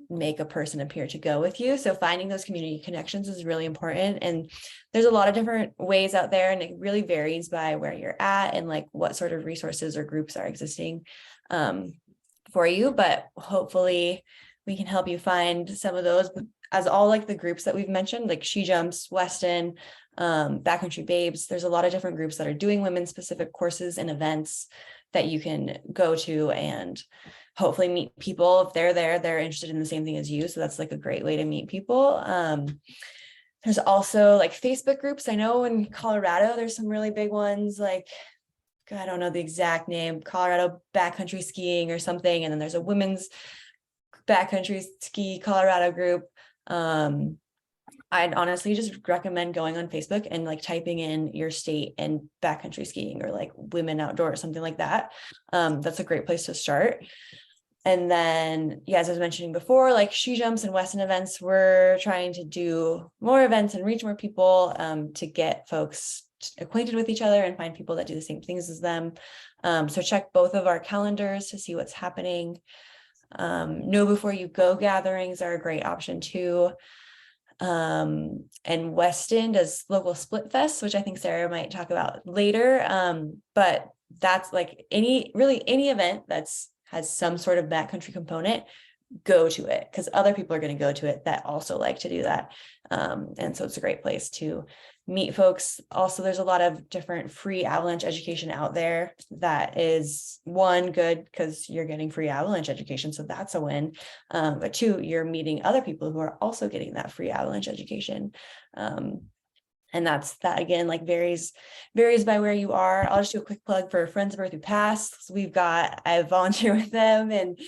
make a person appear to go with you. So finding those community connections is really important. And there's a lot of different ways out there, and it really varies by where you're at and like what sort of resources or groups are existing for you. But hopefully we can help you find some of those, as all like the groups that we've mentioned, like SheJumps, Weston, Backcountry Babes. There's a lot of different groups that are doing women specific courses and events that you can go to and hopefully meet people. If they're there, they're interested in the same thing as you. So that's like a great way to meet people. There's also like Facebook groups. I know in Colorado, there's some really big ones, like, I don't know the exact name, Colorado Backcountry Skiing or something. And then there's a women's backcountry ski Colorado group. I'd honestly just recommend going on Facebook and like typing in your state and backcountry skiing, or like women outdoor or something like that. That's a great place to start. And then, yeah, as I was mentioning before, like SheJumps and Weston events, we're trying to do more events and reach more people to get folks acquainted with each other and find people that do the same things as them. So check both of our calendars to see what's happening. Know before you go gatherings are a great option too. And Weston does local split fest, which I think Sarah might talk about later. But that's like any event has some sort of backcountry component, go to it, because other people are going to go to it that also like to do that. And so it's a great place to meet folks. Also, there's a lot of different free avalanche education out there. That is, one, good because you're getting free avalanche education, so that's a win. But two, you're meeting other people who are also getting that free avalanche education. And that again, like varies by where you are. I'll just do a quick plug for Friends of Earth Who Pass. So I volunteer with them, and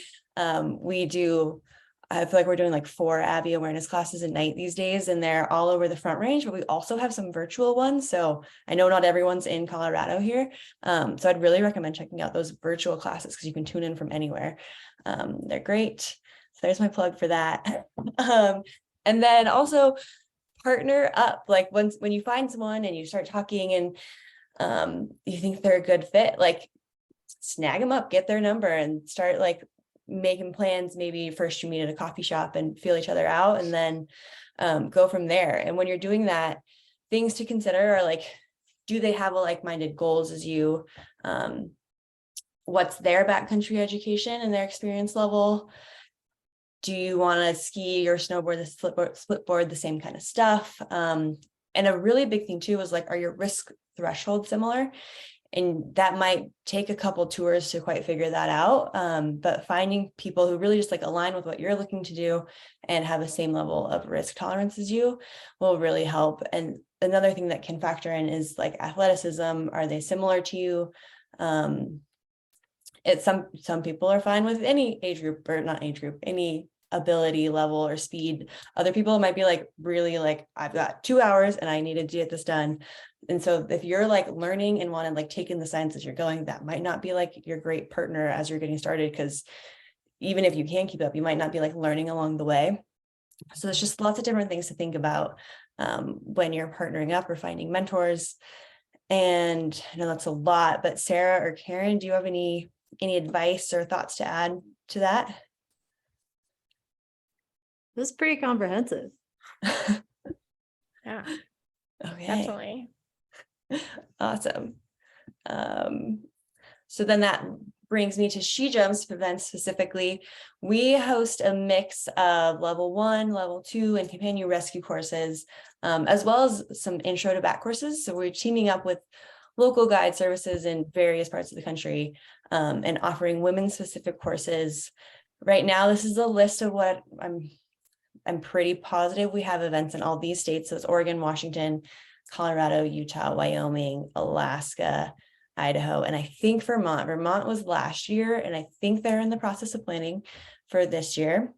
I feel like we're doing like 4 Abby awareness classes a night these days, and they're all over the Front Range, but we also have some virtual ones. So I know not everyone's in Colorado here. So I'd really recommend checking out those virtual classes because you can tune in from anywhere. They're great. So there's my plug for that. And then also partner up. Like when you find someone and you start talking and you think they're a good fit, like snag them up, get their number, and start like making plans. Maybe first you meet at a coffee shop and feel each other out, and then go from there. And when you're doing that, things to consider are like, do they have a like-minded goals as you? What's their backcountry education and their experience level? Do you want to ski or snowboard, the splitboard, the same kind of stuff? And a really big thing too is like, are your risk thresholds similar? And that might take a couple tours to quite figure that out. But finding people who really just like align with what you're looking to do and have the same level of risk tolerance as you will really help. And another thing that can factor in is like athleticism. Are they similar to you? Some people are fine with any age group, or not age group, any ability level or speed. Other people might be like, really like, I've got 2 hours and I need to get this done. And so if you're like learning and want to like take in the science as you're going, that might not be like your great partner as you're getting started, because even if you can keep up, you might not be like learning along the way. So there's just lots of different things to think about when you're partnering up or finding mentors. And I know that's a lot, but Sarah or Karen, do you have any advice or thoughts to add to that? This is pretty comprehensive. Yeah, Okay. definitely. Awesome. So then that brings me to SheJumps events specifically. We host a mix of level 1, level 2, and companion rescue courses, as well as some intro to back courses. So we're teaming up with local guide services in various parts of the country and offering women-specific courses. Right now, this is a list of what I'm pretty positive we have events in all these states. So it's Oregon, Washington, Colorado, Utah, Wyoming, Alaska, Idaho, and I think Vermont was last year, and I think they're in the process of planning for this year.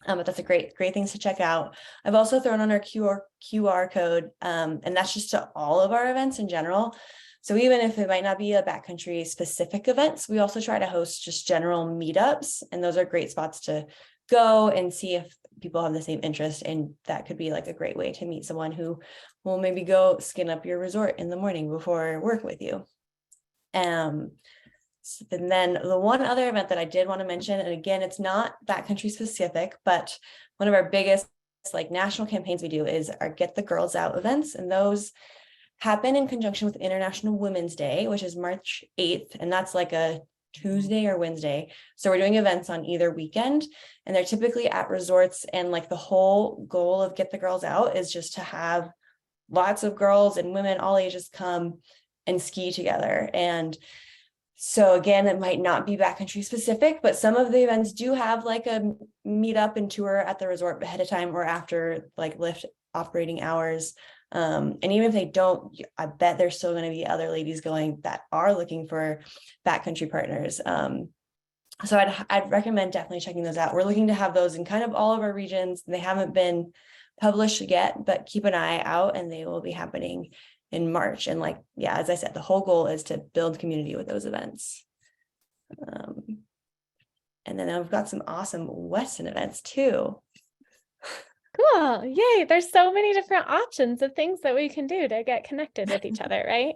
But that's a great things to check out. I've also thrown on our QR code, and that's just to all of our events in general. So even if it might not be a backcountry specific events, we also try to host just general meetups, and those are great spots to go and see if people have the same interest. And that could be like a great way to meet someone who will maybe go skin up your resort in the morning before work with you. And then the one other event that I did want to mention, and again, it's not backcountry specific, but one of our biggest like national campaigns we do is our Get the Girls Out events. And those happen in conjunction with International Women's Day, which is March 8th. And that's like a Tuesday or Wednesday. So we're doing events on either weekend, and they're typically at resorts. And like the whole goal of Get the Girls Out is just to have lots of girls and women all ages come and ski together. And So again, it might not be backcountry specific, but some of the events do have like a meet up and tour at the resort ahead of time or after like lift operating hours. And even if they don't, I bet there's still going to be other ladies going that are looking for backcountry partners. So I'd recommend definitely checking those out. We're looking to have those in kind of all of our regions. They haven't been published yet, but keep an eye out and they will be happening in March. And like, yeah, as I said, the whole goal is to build community with those events. And then I've got some awesome Weston events too. Cool. Yay. There's so many different options of things that we can do to get connected with each other, right?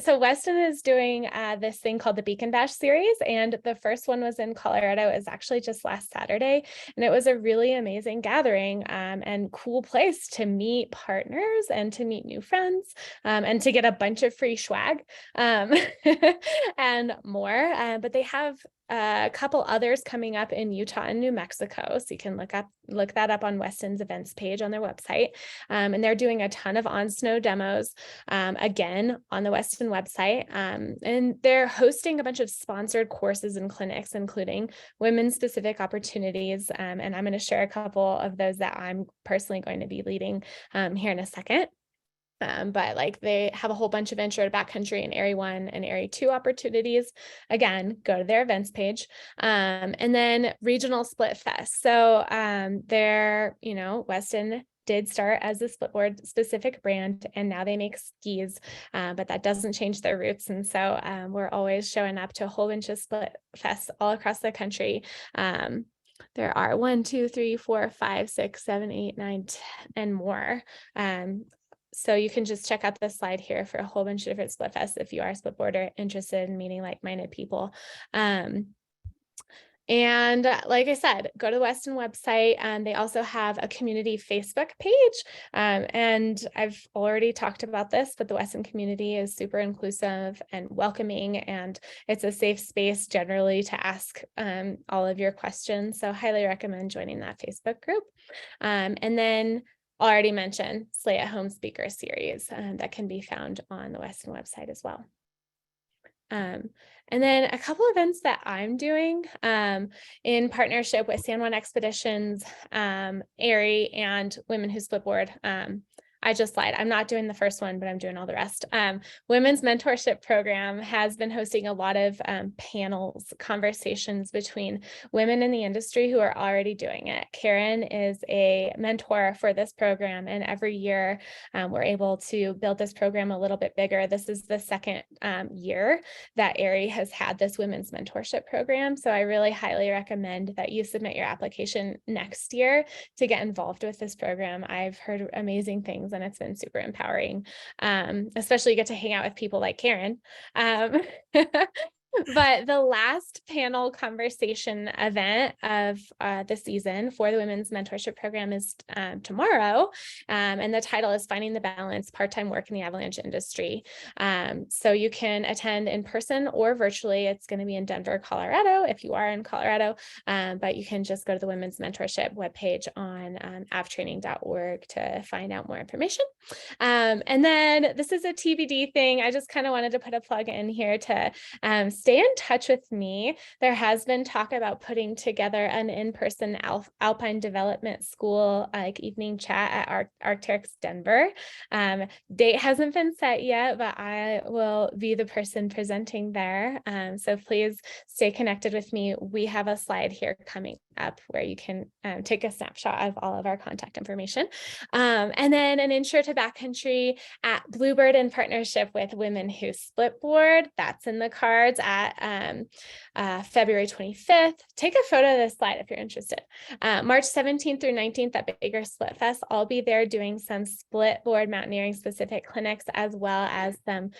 So Weston is doing this thing called the Beacon Dash series, and the first one was in Colorado. It was actually just last Saturday, and it was a really amazing gathering and cool place to meet partners and to meet new friends and to get a bunch of free swag and more. But they have a couple others coming up in Utah and New Mexico. So you can look that up on Weston's events page on their website. And they're doing a ton of on snow demos, again, on the Weston website. And they're hosting a bunch of sponsored courses and clinics, including women's specific opportunities. And I'm going to share a couple of those that I'm personally going to be leading here in a second. But like they have a whole bunch of intro to backcountry and Area 1 and Area 2 opportunities. Again, go to their events page. And then regional split fest. So they're, Weston did start as a splitboard specific brand, and now they make skis, but that doesn't change their roots. And so we're always showing up to a whole bunch of split fests all across the country. There are 1, 2, 3, 4, 5, 6, 7, 8, 9, 10, and more. So you can just check out the slide here for a whole bunch of different split fests if you are a splitboarder interested in meeting like-minded people. And like I said, go to the Weston website. They also have a community Facebook page. And I've already talked about this, but the Weston community is super inclusive and welcoming, and it's a safe space generally to ask all of your questions. So highly recommend joining that Facebook group. And then already mentioned Slay at Home speaker series that can be found on the Weston website as well. And then a couple events that I'm doing in partnership with San Juan Expeditions, ARI, and Women Who Splitboard. I just lied. I'm not doing the first one, but I'm doing all the rest. Women's Mentorship Program has been hosting a lot of panels, conversations between women in the industry who are already doing it. Karen is a mentor for this program, and every year we're able to build this program a little bit bigger. This is the second year that ARI has had this Women's Mentorship Program. So I really highly recommend that you submit your application next year to get involved with this program. I've heard amazing things, and it's been super empowering, especially you get to hang out with people like Karen. But the last panel conversation event of the season for the Women's Mentorship Program is tomorrow. And the title is Finding the Balance, Part-Time Work in the Avalanche Industry. So you can attend in person or virtually. It's going to be in Denver, Colorado, if you are in Colorado. But you can just go to the Women's Mentorship webpage on avtraining.org to find out more information. And then this is a TBD thing. I just kind of wanted to put a plug in here to stay in touch with me. There has been talk about putting together an in-person Alpine Development School like evening chat at Arc'teryx Denver. Date hasn't been set yet, but I will be the person presenting there. So please stay connected with me. We have a slide here coming up where you can take a snapshot of all of our contact information. And then an intro to backcountry at Bluebird in partnership with Women Who Splitboard. That's in the cards at February 25th. Take a photo of this slide if you're interested. March 17th through 19th at Bigger Split Fest. I'll be there doing some splitboard mountaineering specific clinics, as well as some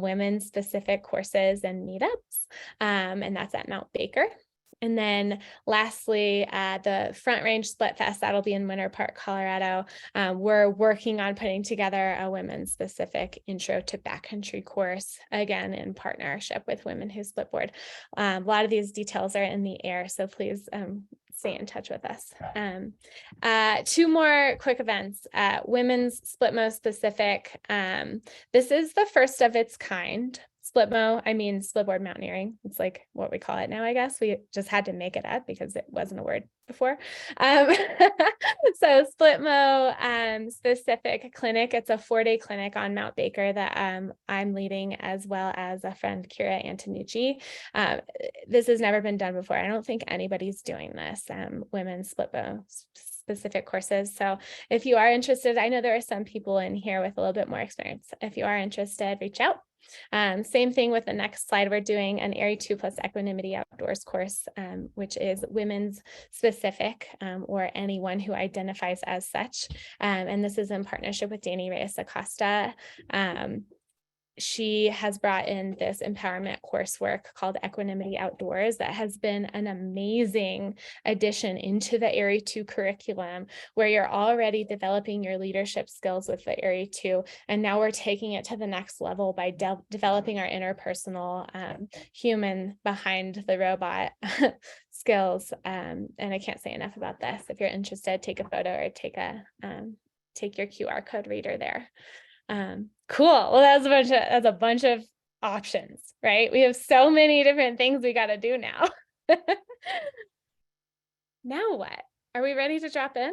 women specific courses and meetups. And that's at Mount Baker. And then lastly, the Front Range Split Fest, that'll be in Winter Park, Colorado. We're working on putting together a women's specific intro to backcountry course, again, in partnership with Women Who Splitboard. A lot of these details are in the air, so please stay in touch with us. Two more quick events. Women's Splitmo specific. This is the first of its kind. splitboard mountaineering. It's like what we call it now, I guess. We just had to make it up because it wasn't a word before. So Splitmo specific clinic, it's a 4-day clinic on Mount Baker that I'm leading, as well as a friend, Kira Antonucci. This has never been done before. I don't think anybody's doing this, women's Splitmo specific courses. So if you are interested, I know there are some people in here with a little bit more experience. If you are interested, reach out. Same thing with the next slide. We're doing an Area 2 plus Equanimity Outdoors course, which is women's specific, or anyone who identifies as such. And this is in partnership with Dani Reyes Acosta. She has brought in this empowerment coursework called Equanimity Outdoors that has been an amazing addition into the Area 2 curriculum, where you're already developing your leadership skills with the Area 2. And now we're taking it to the next level by developing our interpersonal human behind the robot skills. And I can't say enough about this. If you're interested, take a photo or take your QR code reader there. Cool. Well, that's a bunch of options, right? We have so many different things we got to do now. Now what? Are we ready to drop in?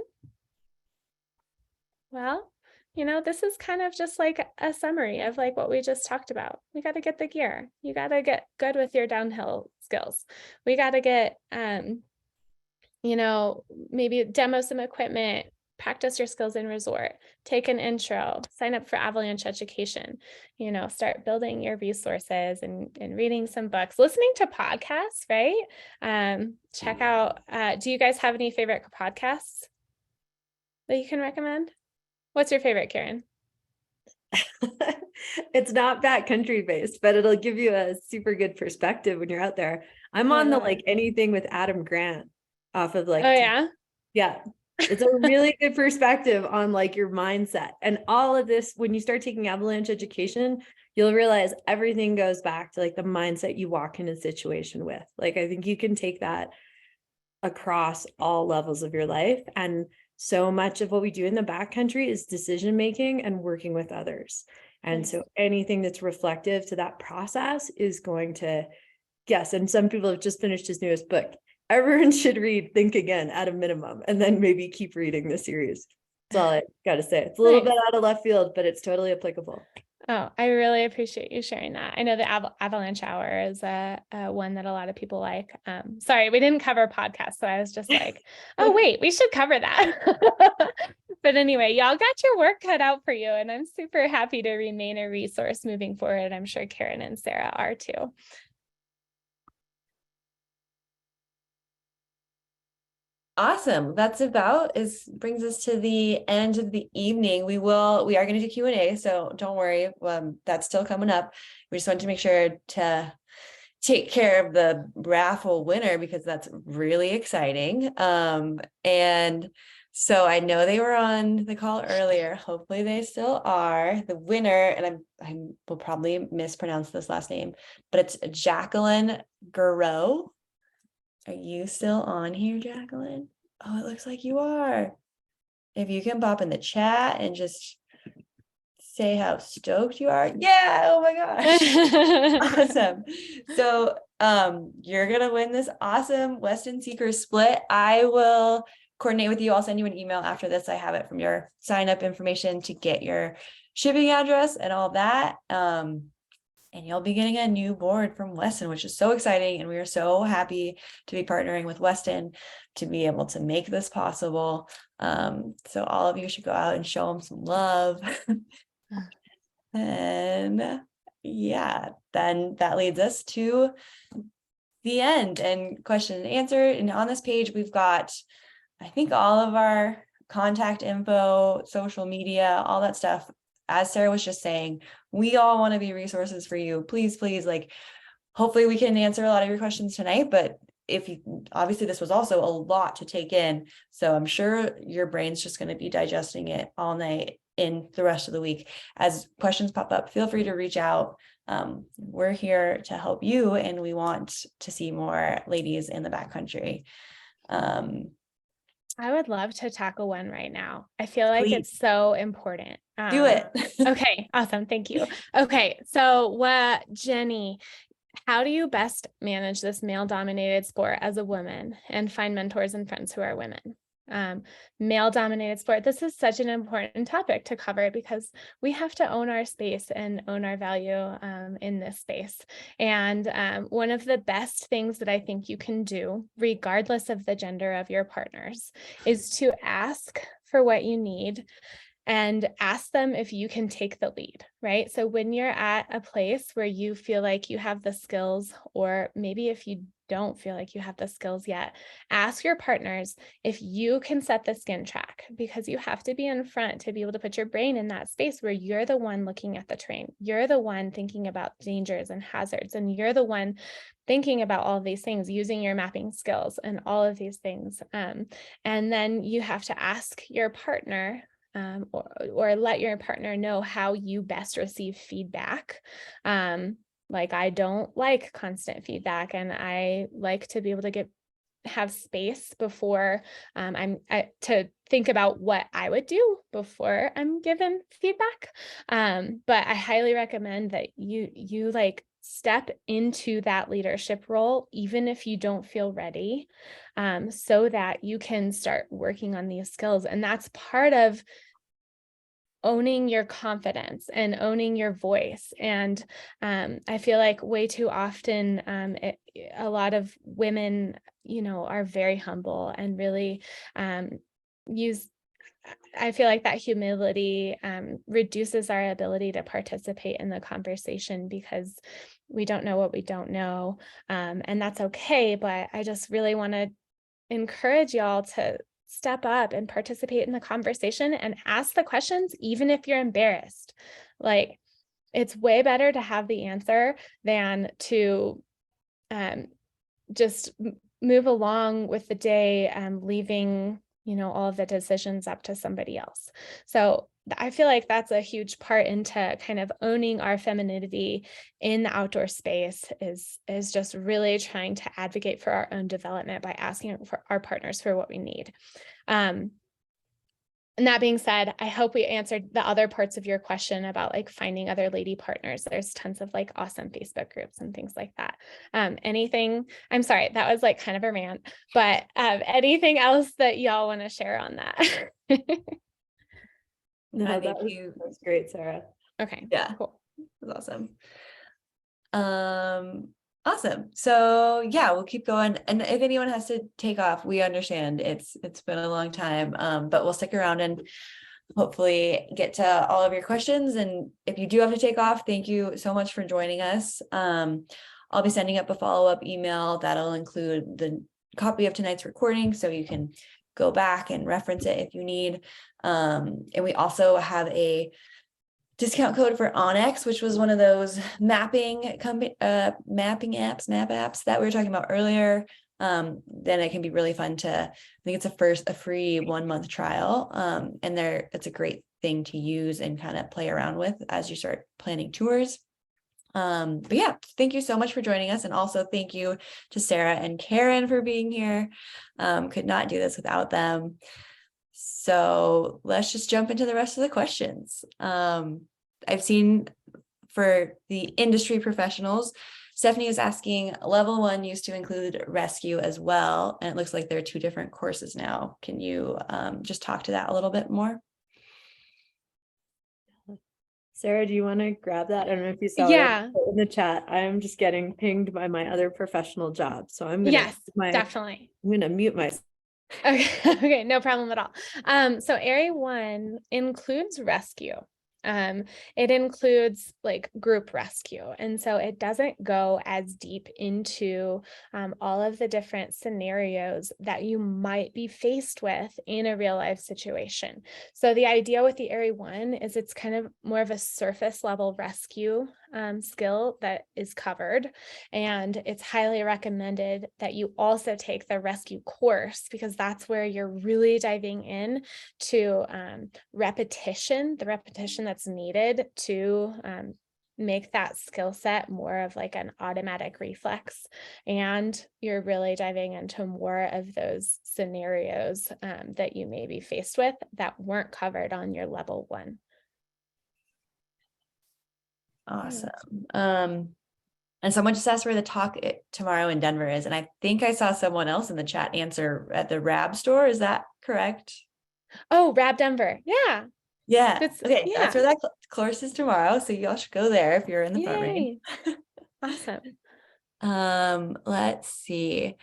Well, this is kind of just like a summary of like what we just talked about. We got to get the gear. You got to get good with your downhill skills. We got to get, maybe demo some equipment, practice your skills in resort, take an intro, sign up for avalanche education, start building your resources and reading some books, listening to podcasts, right? Check out, do you guys have any favorite podcasts that you can recommend? What's your favorite, Karen? It's not backcountry based, but it'll give you a super good perspective when you're out there. I'm on the like anything with Adam Grant off of like, yeah. It's a really good perspective on like your mindset and all of this. When you start taking avalanche education, you'll realize everything goes back to like the mindset you walk in a situation with. Like, I think you can take that across all levels of your life. And so much of what we do in the backcountry is decision making and working with others. And so anything that's reflective to that process is going to, yes. And some people have just finished his newest book. Everyone should read Think Again at a minimum, and then maybe keep reading the series. That's all I got to say. It's a little bit out of left field, but it's totally applicable. Oh, I really appreciate you sharing that. I know the Avalanche Hour is a one that a lot of people like. Sorry, we didn't cover podcasts, so I was just like, oh, wait, we should cover that. But anyway, y'all got your work cut out for you, and I'm super happy to remain a resource moving forward. I'm sure Karen and Sarah are too. Awesome. Brings us to the end of the evening. We are going to do Q&A, so don't worry. That's still coming up. We just wanted to make sure to take care of the raffle winner because that's really exciting. And so I know they were on the call earlier. Hopefully they still are. The winner, and I will probably mispronounce this last name, but it's Jacqueline Garreau. Are you still on here, Jacqueline? Oh, it looks like you are. If you can pop in the chat and just say how stoked you are. Yeah, oh my gosh. Awesome. So you're gonna win this awesome Weston Seekers split. I will coordinate with you. I'll send you an email after this. I have it from your sign up information to get your shipping address and all that. And you'll be getting a new board from Weston, which is so exciting. And we are so happy to be partnering with Weston to be able to make this possible. So all of you should go out and show them some love. And yeah, then that leads us to the end and question and answer. And on this page, we've got, I think, all of our contact info, social media, all that stuff. As Sarah was just saying, we all want to be resources for you. Please, like, hopefully we can answer a lot of your questions tonight, but obviously this was also a lot to take in. So I'm sure your brain's just going to be digesting it all night in the rest of the week. As questions pop up, feel free to reach out. We're here to help you, and we want to see more ladies in the backcountry. I would love to tackle one right now. I feel like Please. it's so important. Do it. Okay, awesome. Thank you. Okay, so Jenny, how do you best manage this male-dominated sport as a woman and find mentors and friends who are women? Male-dominated sport. This is such an important topic to cover because we have to own our space and own our value in this space. And one of the best things that I think you can do, regardless of the gender of your partners, is to ask for what you need and ask them if you can take the lead, right? So when you're at a place where you feel like you have the skills, or maybe if you don't feel like you have the skills yet, ask your partners if you can set the skin track, because you have to be in front to be able to put your brain in that space where you're the one looking at the terrain. You're the one thinking about dangers and hazards, and you're the one thinking about all of these things, using your mapping skills and all of these things. And then you have to ask your partner or let your partner know how you best receive feedback. Like, I don't like constant feedback, and I like to be able to have space before to think about what I would do before I'm given feedback. But I highly recommend that you like step into that leadership role, even if you don't feel ready, so that you can start working on these skills. And that's part of owning your confidence and owning your voice. And I feel like way too often, a lot of women, are very humble and really I feel like that humility reduces our ability to participate in the conversation because we don't know what we don't know. And that's okay. But I just really want to encourage y'all to step up and participate in the conversation and ask the questions, even if you're embarrassed. Like, it's way better to have the answer than to just move along with the day, leaving, all of the decisions up to somebody else. So I feel like that's a huge part into kind of owning our femininity in the outdoor space is just really trying to advocate for our own development by asking for our partners for what we need. And that being said, I hope we answered the other parts of your question about like finding other lady partners. There's tons of like awesome Facebook groups and things like that. Anything, I'm sorry, that was like kind of a rant, but anything else that y'all want to share on that? No, I that think was great, Sarah. Okay. Yeah, Cool. that's awesome. Awesome. So yeah, we'll keep going. And if anyone has to take off, we understand it's been a long time, but we'll stick around and hopefully get to all of your questions. And if you do have to take off, thank you so much for joining us. I'll be sending up a follow-up email that'll include the copy of tonight's recording, so you can go back and reference it if you need. And we also have a discount code for Onyx, which was one of those map apps that we were talking about earlier. Then it can be really fun I think it's a free 1 month trial. And it's a great thing to use and kind of play around with as you start planning tours. But yeah, thank you so much for joining us. And also thank you to Sarah and Karen for being here. Could not do this without them. So let's just jump into the rest of the questions. I've seen for the industry professionals, Stephanie is asking, level 1 used to include rescue as well, and it looks like there are 2 different courses now. Can you just talk to that a little bit more? Sarah, do you want to grab that? I don't know if you saw Yeah. it in the chat. I'm just getting pinged by my other professional job. So I'm going to definitely. I'm going to mute myself. Okay. Okay. No problem at all. So Area 1 includes rescue. It includes like group rescue. And so it doesn't go as deep into all of the different scenarios that you might be faced with in a real life situation. So the idea with the Area 1 is it's kind of more of a surface level rescue skill that is covered. And it's highly recommended that you also take the rescue course, because that's where you're really diving in to the repetition that's needed to make that skill set more of like an automatic reflex. And you're really diving into more of those scenarios that you may be faced with that weren't covered on your level 1. Awesome. And someone just asked where the talk tomorrow in Denver is. And I think I saw someone else in the chat answer at the RAB store. Is that correct? Oh, Rab Denver. Yeah. Yeah. Okay. Yeah. That's where that course is tomorrow. So y'all should go there if you're in the front range. Awesome. Let's see.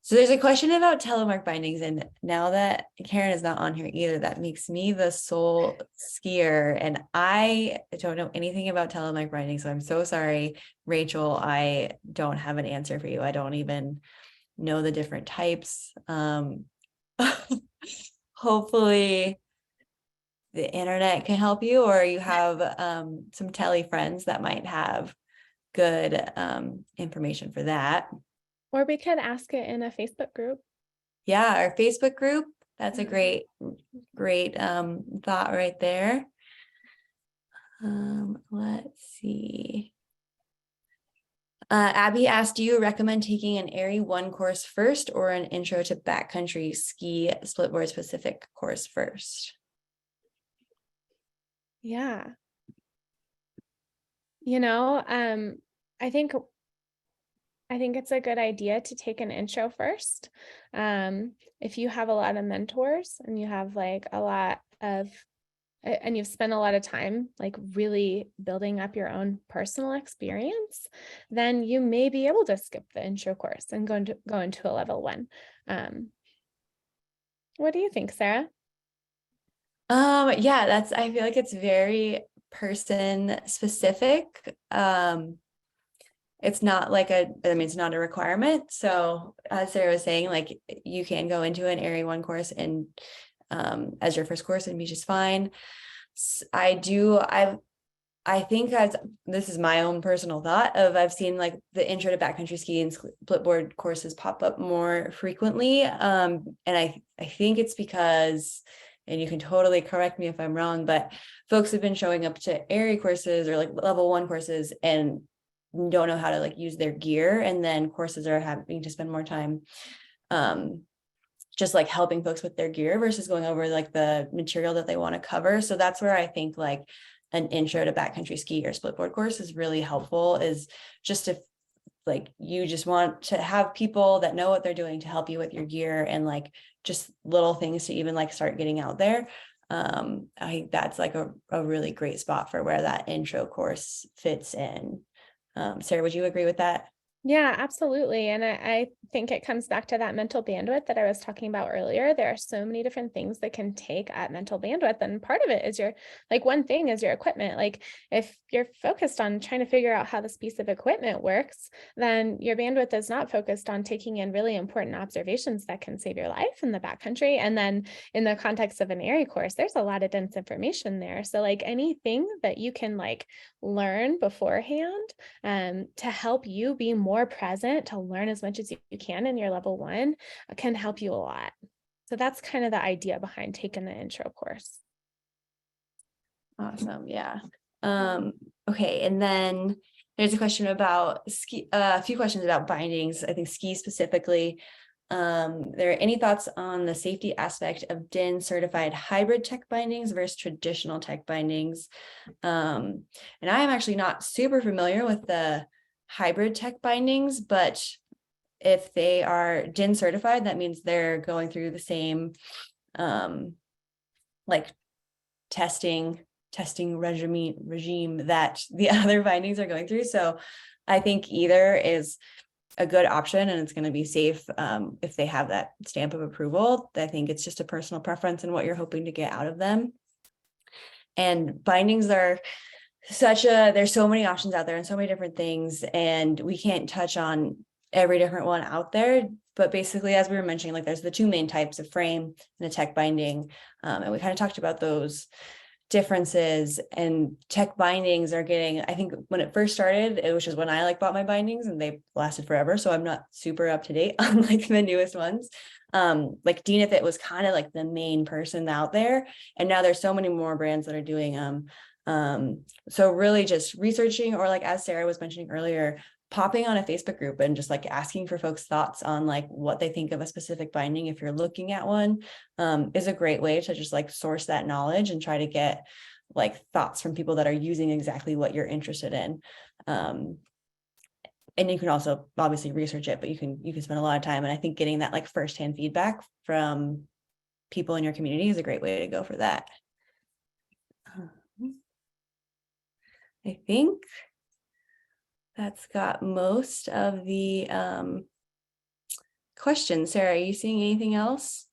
So there's a question about telemark bindings, and now that Karen is not on here either, that makes me the sole skier, and I don't know anything about telemark bindings, so I'm so sorry, Rachel. I don't have an answer for you. I don't even know the different types. Hopefully the internet can help you, or you have some tele friends that might have good information for that. Or we could ask it in a Facebook group. Yeah, our Facebook group. That's a great thought right there. Let's see. Abby asked, do you recommend taking an AIRE 1 course first or an intro to backcountry ski splitboard specific course first? Yeah. I think it's a good idea to take an intro first. If you have a lot of mentors and you have like a lot of, and you've spent a lot of time like really building up your own personal experience, then you may be able to skip the intro course and go into a level 1. What do you think, Sarah? Yeah, I feel like it's very person specific. It's not like it's not a requirement. So as Sarah was saying, like you can go into an AIRE 1 course and as your first course and be just fine. I think this is my own personal thought of, I've seen like the intro to backcountry ski and splitboard courses pop up more frequently. And I think it's because, and you can totally correct me if I'm wrong, but folks have been showing up to AIRE courses or like level 1 courses and don't know how to like use their gear, and then courses are having to spend more time just like helping folks with their gear versus going over like the material that they want to cover. So that's where I think like an intro to backcountry ski or splitboard course is really helpful, is just if like you just want to have people that know what they're doing to help you with your gear and like just little things to even like start getting out there. I think that's like a really great spot for where that intro course fits in. Sarah, would you agree with that? Yeah, absolutely. And I think it comes back to that mental bandwidth that I was talking about earlier. There are so many different things that can take at mental bandwidth. And part of it is one thing is your equipment. Like if you're focused on trying to figure out how this piece of equipment works, then your bandwidth is not focused on taking in really important observations that can save your life in the backcountry. And then in the context of an AIRE course, there's a lot of dense information there. So like anything that you can like learn beforehand to help you be more present, to learn as much as you can in your level 1 can help you a lot. So that's kind of the idea behind taking the intro course. Awesome. Yeah. Okay. And then there's a question about ski, a few questions about bindings, I think ski specifically. There are any thoughts on the safety aspect of DIN certified hybrid tech bindings versus traditional tech bindings? And I am actually not super familiar with the hybrid tech bindings, but if they are DIN certified, that means they're going through the same like testing regime that the other bindings are going through. So I think either is a good option and it's going to be safe if they have that stamp of approval. I think it's just a personal preference and what you're hoping to get out of them. And bindings are there's so many options out there and so many different things, and we can't touch on every different one out there. But basically, as we were mentioning, like there's the 2 main types of frame and a tech binding. And we kind of talked about those differences, and tech bindings are getting, I think when it first started, it was just when I like bought my bindings and they lasted forever. So I'm not super up to date on like the newest ones. Like DNFit was kind of like the main person out there. And now there's so many more brands that are doing So really just researching, or like, as Sarah was mentioning earlier, popping on a Facebook group and just like asking for folks' thoughts on like what they think of a specific binding, if you're looking at one, is a great way to just like source that knowledge and try to get like thoughts from people that are using exactly what you're interested in. And you can also obviously research it, but you can spend a lot of time. And I think getting that like firsthand feedback from people in your community is a great way to go for that. I think that's got most of the questions. Sarah, are you seeing anything else?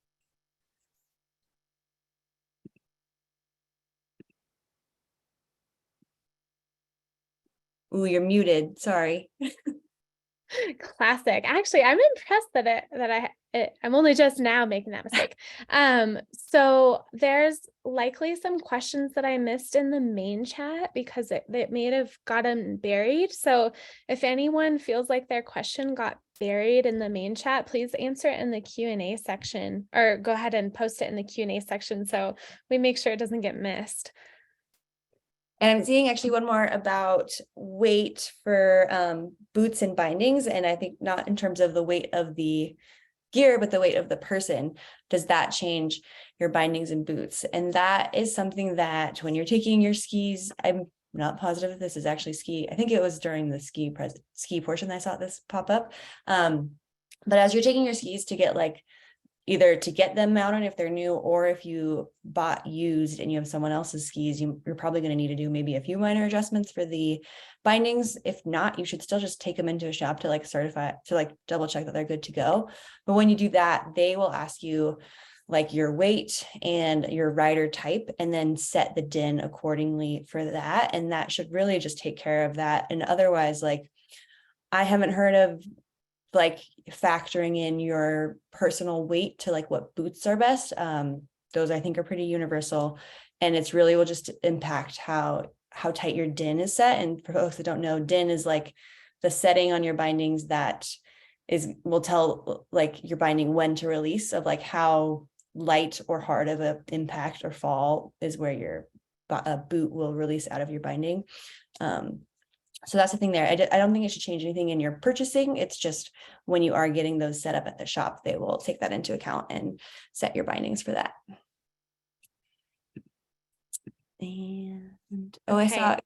Ooh, you're muted. Sorry. Classic. Actually, I'm impressed that I'm only just now making that mistake. So there's likely some questions that I missed in the main chat because it may have gotten buried. So if anyone feels like their question got buried in the main chat, please answer it in the Q&A section, or go ahead and post it in the Q&A section so we make sure it doesn't get missed. And I'm seeing actually one more about weight for boots and bindings. And I think not in terms of the weight of the gear, but the weight of the person. Does that change your bindings and boots? And that is something that when you're taking your skis, I'm not positive if this is actually ski. I think it was during the ski portion that I saw this pop up. But as you're taking your skis to get like, either to get them mounted if they're new, or if you bought used and you have someone else's skis, you're probably going to need to do maybe a few minor adjustments for the bindings. If not, you should still just take them into a shop to like certify, to like double check that they're good to go. But when you do that, they will ask you like your weight and your rider type, and then set the DIN accordingly for that. And that should really just take care of that. And otherwise, like, I haven't heard of like factoring in your personal weight to like what boots are best. Those I think are pretty universal, and it's really will just impact how tight your DIN is set. And for folks that don't know, DIN is like the setting on your bindings that will tell like your binding when to release, of like how light or hard of an impact or fall is where your boot will release out of your binding. So that's the thing there. I don't think it should change anything in your purchasing. It's just when you are getting those set up at the shop, they will take that into account and set your bindings for that. And I saw.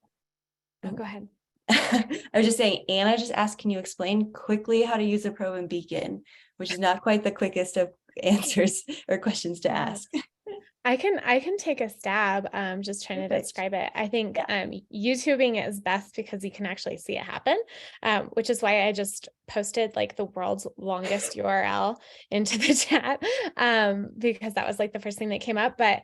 Oh, go ahead. I was just saying, Anna just asked, can you explain quickly how to use a probe and beacon, which is not quite the quickest of answers or questions to ask. I can take a stab, just trying to describe it. I think YouTubing it is best because you can actually see it happen, which is why I just posted like the world's longest URL into the chat, because that was like the first thing that came up. But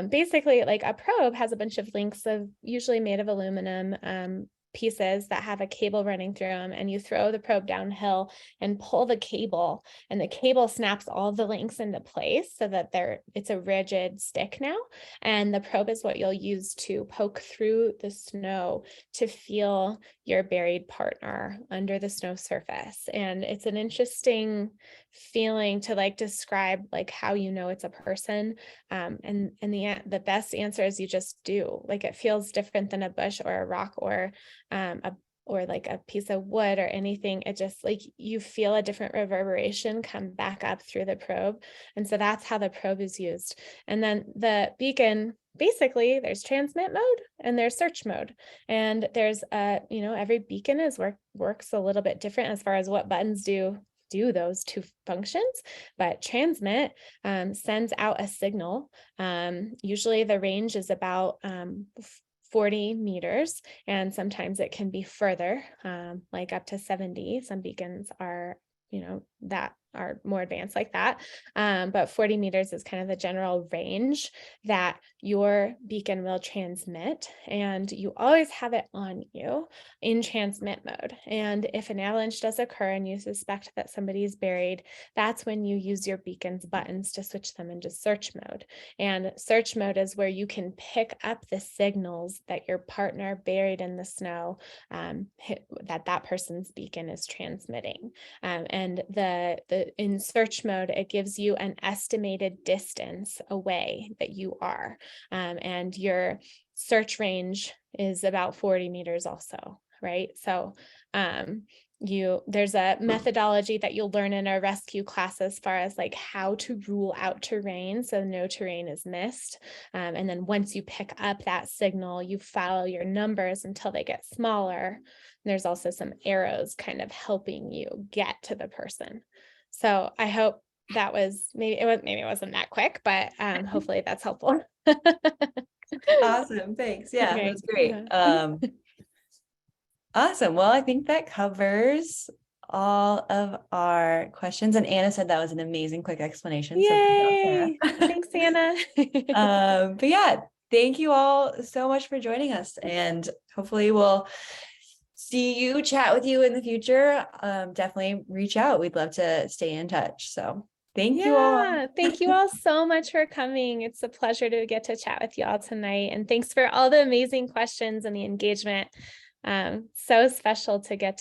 basically, like a probe has a bunch of links of usually made of aluminum, pieces that have a cable running through them, and you throw the probe downhill and pull the cable, and the cable snaps all the links into place so that it's a rigid stick now. And the probe is what you'll use to poke through the snow to feel your buried partner under the snow surface. And it's an interesting feeling to like describe like how you know it's a person. And the best answer is you just do. Like it feels different than a bush or a rock or like a piece of wood or anything. It just like you feel a different reverberation come back up through the probe. And so that's how the probe is used. And then the beacon, basically there's transmit mode and there's search mode. And there's every beacon works a little bit different as far as what buttons do those two functions. But transmit sends out a signal. Usually the range is about 40 meters, and sometimes it can be further, like up to 70. Some beacons are, that are more advanced like that. But 40 meters is kind of the general range that your beacon will transmit, and you always have it on you in transmit mode. And if an avalanche does occur and you suspect that somebody's buried, that's when you use your beacon's buttons to switch them into search mode. And search mode is where you can pick up the signals that your partner buried in the snow, that person's beacon is transmitting. And the in search mode, it gives you an estimated distance away that you are. And your search range is about 40 meters also, right? So there's a methodology that you'll learn in our rescue class as far as like how to rule out terrain so no terrain is missed. And then once you pick up that signal, you follow your numbers until they get smaller. There's also some arrows kind of helping you get to the person. So I hope that was maybe it wasn't that quick, but hopefully that's helpful. Awesome. Thanks. Yeah, Okay. that's great. Yeah. Awesome. Well, I think that covers all of our questions. And Anna said that was an amazing quick explanation. So good job, Yay! Thanks, Anna. but yeah, thank you all so much for joining us. And hopefully we'll see you, chat with you in the future. Definitely reach out. We'd love to stay in touch. So thank you all. Thank you all so much for coming. It's a pleasure to get to chat with you all tonight. And thanks for all the amazing questions and the engagement. So special to get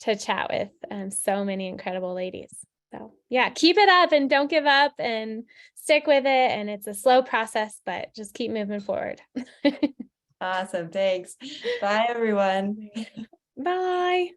to chat with so many incredible ladies. So yeah, keep it up and don't give up and stick with it. And it's a slow process, but just keep moving forward. Awesome. Thanks. Bye, everyone. Bye.